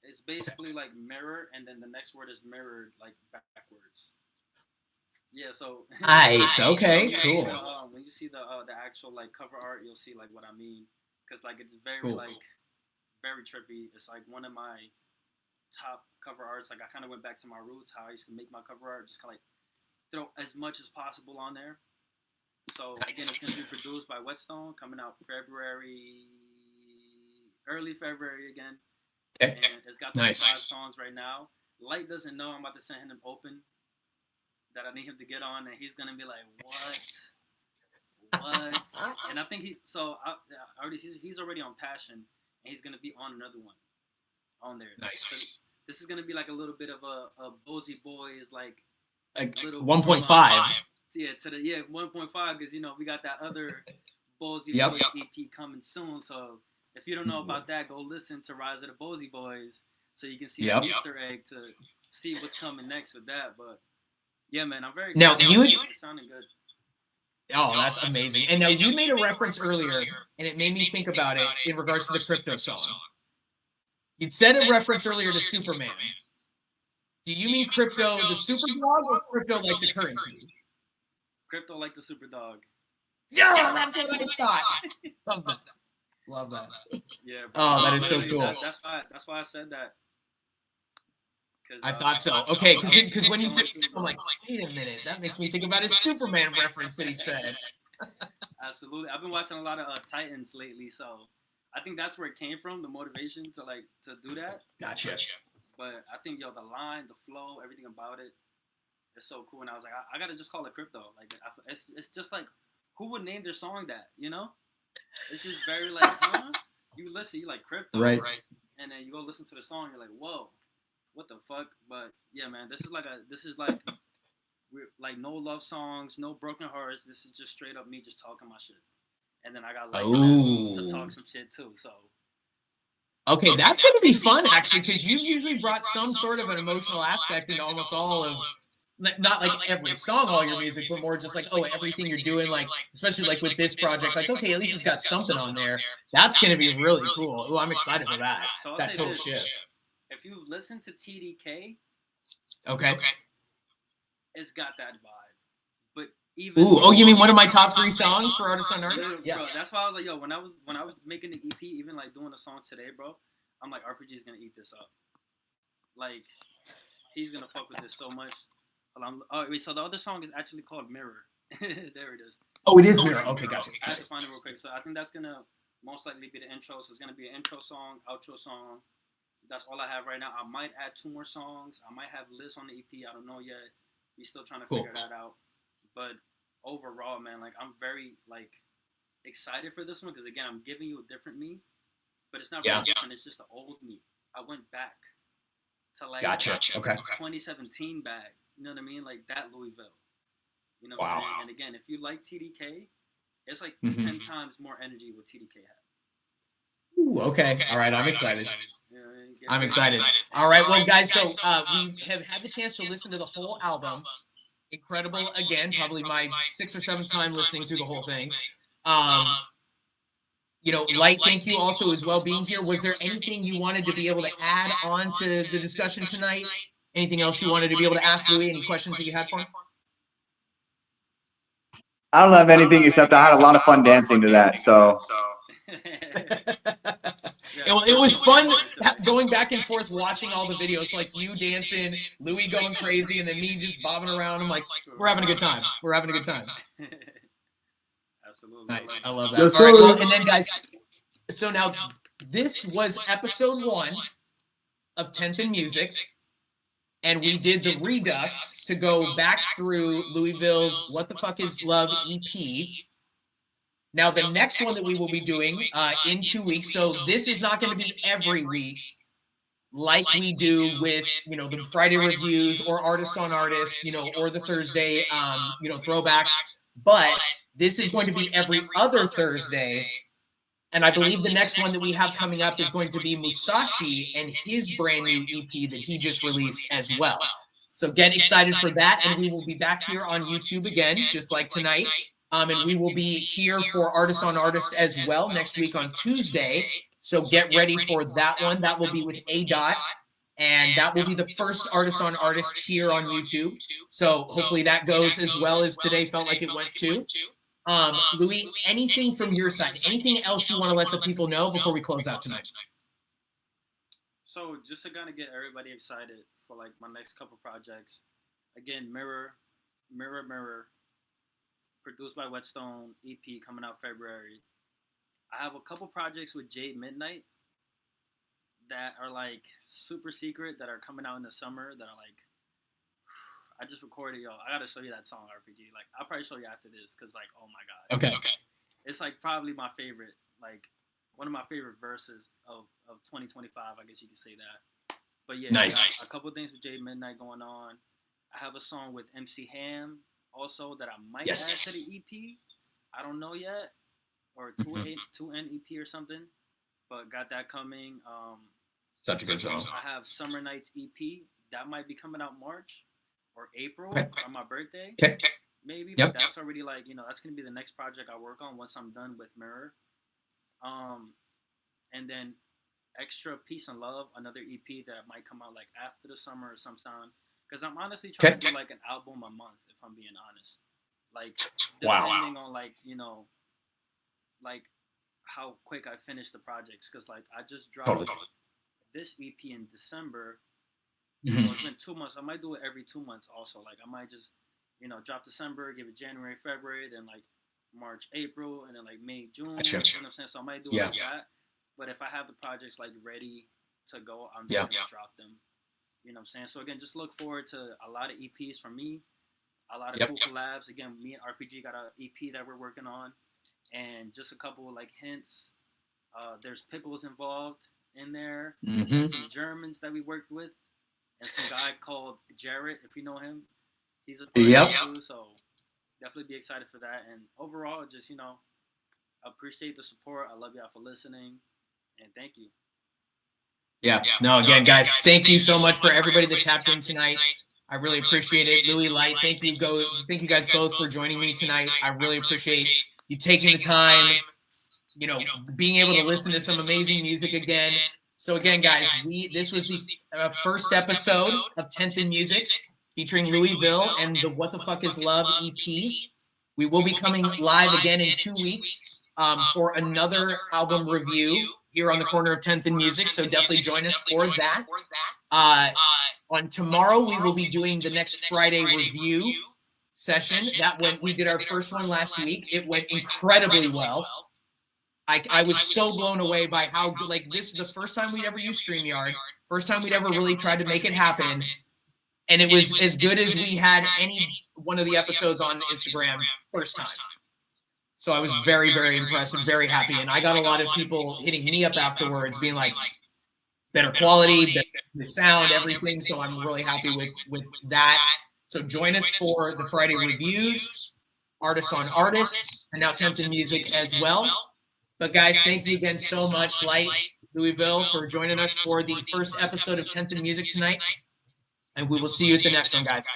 it's basically like mirror, and then the next word is mirrored, like backwards. Yeah, so nice. Okay, cool. When you see the actual like cover art, you'll see like what I mean, because like it's very like very trippy. It's like one of my top cover arts. Like I kind of went back to my roots, how I used to make my cover art, just kind of like throw as much as possible on there. So again, it's gonna be produced by Whetstone, coming out early February again. And it's got 5 songs right now. Light doesn't know I'm about to send him open that I need him to get on, and he's gonna be like, what? And I think he's already on Passion, and he's gonna be on another one on there. Nice. So this is gonna be like a little bit of a Bozy Boys like 1.5. Yeah, 1.5 because you know we got that other Bozy Boys EP coming soon. So if you don't know about that, go listen to Rise of the Bozy Boys so you can see the Easter egg to see what's coming next with that. But yeah, man, I'm very excited. Now It's sounding good. Oh, that's amazing. And now you made a reference earlier, and it made me think about it in regards to the Crypto song. You'd said a reference earlier to Superman. Do you mean Crypto the super dog or Crypto like the currency? Crypto like the super dog. Yeah, that's what I thought. Love that. Yeah. Oh, that is so cool. That's why I said that. I thought so. Okay, because when you said, I'm like, wait a minute, that makes me think about his Superman reference that he said. Absolutely, I've been watching a lot of Titans lately, so I think that's where it came from, the motivation to do that. Gotcha. But I think the line, the flow, everything about it is so cool. And I was like, I gotta just call it Crypto. Like it's just like who would name their song that? You know, it's just very like you listen, you like Crypto, right? And then you go listen to the song, you're like, whoa. What the fuck? But yeah, man, this is like we're like no love songs, no broken hearts. This is just straight up me just talking my shit. And then I got like to talk some shit too. So okay, that's gonna be fun actually, because you've usually brought some sort of an emotional aspect into almost all of, not like every song, all your music, but more just like everything you're doing, like especially like with this project, like okay, at least it's got something on there. That's gonna be really cool. Oh, I'm excited for that. So that total shift. If you listen to TDK, okay, it's got that vibe. But even you mean one of my top 3 songs for Artist on Artist? Yeah, bro, that's why I was like, yo, when I was making the EP, even like doing the songs today, bro, I'm like, RPG is gonna eat this up. Like, he's gonna fuck with this so much. So the other song is actually called Mirror. There it is. Oh, it is Mirror. Okay, gotcha. I have to find it real quick. So I think that's gonna most likely be the intro. So it's gonna be an intro song, outro song. That's all I have right now. I might add 2 more songs. I might have lists on the EP. I don't know yet. We still trying to figure that out. But overall, man, like I'm very like excited for this one because again, I'm giving you a different me, but it's not really different. It's just the old me. I went back to like 2017 back. You know what I mean? Like that Lui Vill. You know what I'm saying? And again, if you like TDK, it's like 10 times more energy what TDK had. Ooh, okay. All right. I'm excited. I'm excited. All right. Well, guys, so we have had the chance to listen to the whole album. Incredible. Again, probably my 6th or 7th time listening through the whole thing. You know, Light, thank you also as well being here. Was there anything you wanted to be able to add on to the discussion tonight? Anything else you wanted to be able to ask Louis? Any questions that you had for him? I don't have anything except I had a lot of fun dancing to that. So it was fun going back and forth watching all the videos, like you dancing, Louis going crazy, and then me just bobbing around. I'm like, we're having a good time. We're having a good time. Absolutely. Nice. I love that. All right, well, and then guys, so now this was episode 1 of 10th in Music. And we did the Redux to go back through Lui Vill's What the Fuck Is Love EP. Now, the next one that we will be doing in 2 weeks, so this is not going to be every week like we do with, you know, the Friday reviews or Artists on Artists, you know, or the Thursday, you know, throwbacks. But this is going to be every other Thursday. And I believe the next one that we have coming up is going to be Musashi and his brand new EP that he just released as well. So get excited for that. And we will be back here on YouTube again, just like tonight. And we will be here for Artists on Artists as well next week on Tuesday. So get ready for that one. That will be with A. Dot. And that will be the first Artists on Artists here on YouTube. So hopefully that goes as well as today felt like it went too. Louis, anything from your side? Anything else you want to let the people know before we close out tonight? So just to kind of get everybody excited for like my next couple projects. Again, Mirror, produced by Whetstone, EP coming out February. I have a couple projects with Jade Midnight that are like super secret that are coming out in the summer that are like, I just recorded, yo. I gotta show you that song, RPG. Like, I'll probably show you after this, cause like, oh my god. Okay. It's like probably my favorite, like one of my favorite verses of 2025. I guess you could say that. But yeah, nice. A couple things with Jade Midnight going on. I have a song with MC Ham also that I might add to the EP. I don't know yet, or 2N EP or something. But got that coming. Such a good song. I have Summer Nights EP that might be coming out March or April on my birthday, maybe. But that's already like, you know, that's gonna be the next project I work on once I'm done with Mirror. And then Extra Peace and Love, another EP that might come out like after the summer or sometime. Because I'm honestly trying to do like an album a month, if I'm being honest. Like depending on like, you know, like how quick I finish the projects. Because like I just dropped this EP in December. So it's been 2 months. I might do it every 2 months also. Like I might just, you know, drop December, give it January, February, then like March, April, and then like May, June. You know what I'm saying? So I might do it like that. But if I have the projects like ready to go, I'm just gonna drop them. You know what I'm saying? So again, just look forward to a lot of EPs from me, a lot of cool collabs. Again, me and RPG got an EP that we're working on, and just a couple of like hints. There's Pickles involved in there, some Germans that we worked with, and some guy called Jarrett, if you know him. He's a too, so definitely be excited for that. And overall, just, you know, appreciate the support. I love y'all for listening, and thank you. No, again, guys, thank you so much for everybody that tapped in tonight. I really appreciate it. Louis, Light, thank you guys both for joining me tonight. I really appreciate you taking the time, you know, being able to listen to some amazing music again. So again, guys, this was the first episode of 10th in Music featuring Lui Vill and the What the Fuck Is Love EP. We will be coming live again in 2 weeks for another album review here on the corner of 10th in Music, so definitely join us for that. On tomorrow, we will be doing the next Friday review. session. That went. We did our first one last week. It went incredibly well. I was so blown away by how good, like, this is the first time we'd ever used StreamYard. First time we'd ever really tried to make it happen. And it was as good as we had any one of the episodes on Instagram first time. So I was very, very impressed and very happy. And I got a lot of people hitting me up afterwards being like, better quality, the sound, everything. So I'm really happy with that. So join us for the Friday reviews, Artists on Artists, and now Tempted Music as well. But guys, thank you again so much, Light, Lui Vill, for joining us for the first episode of Tempted Music tonight. And we will see you at the next one, guys.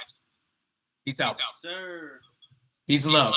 Peace out. Sir. Peace and love.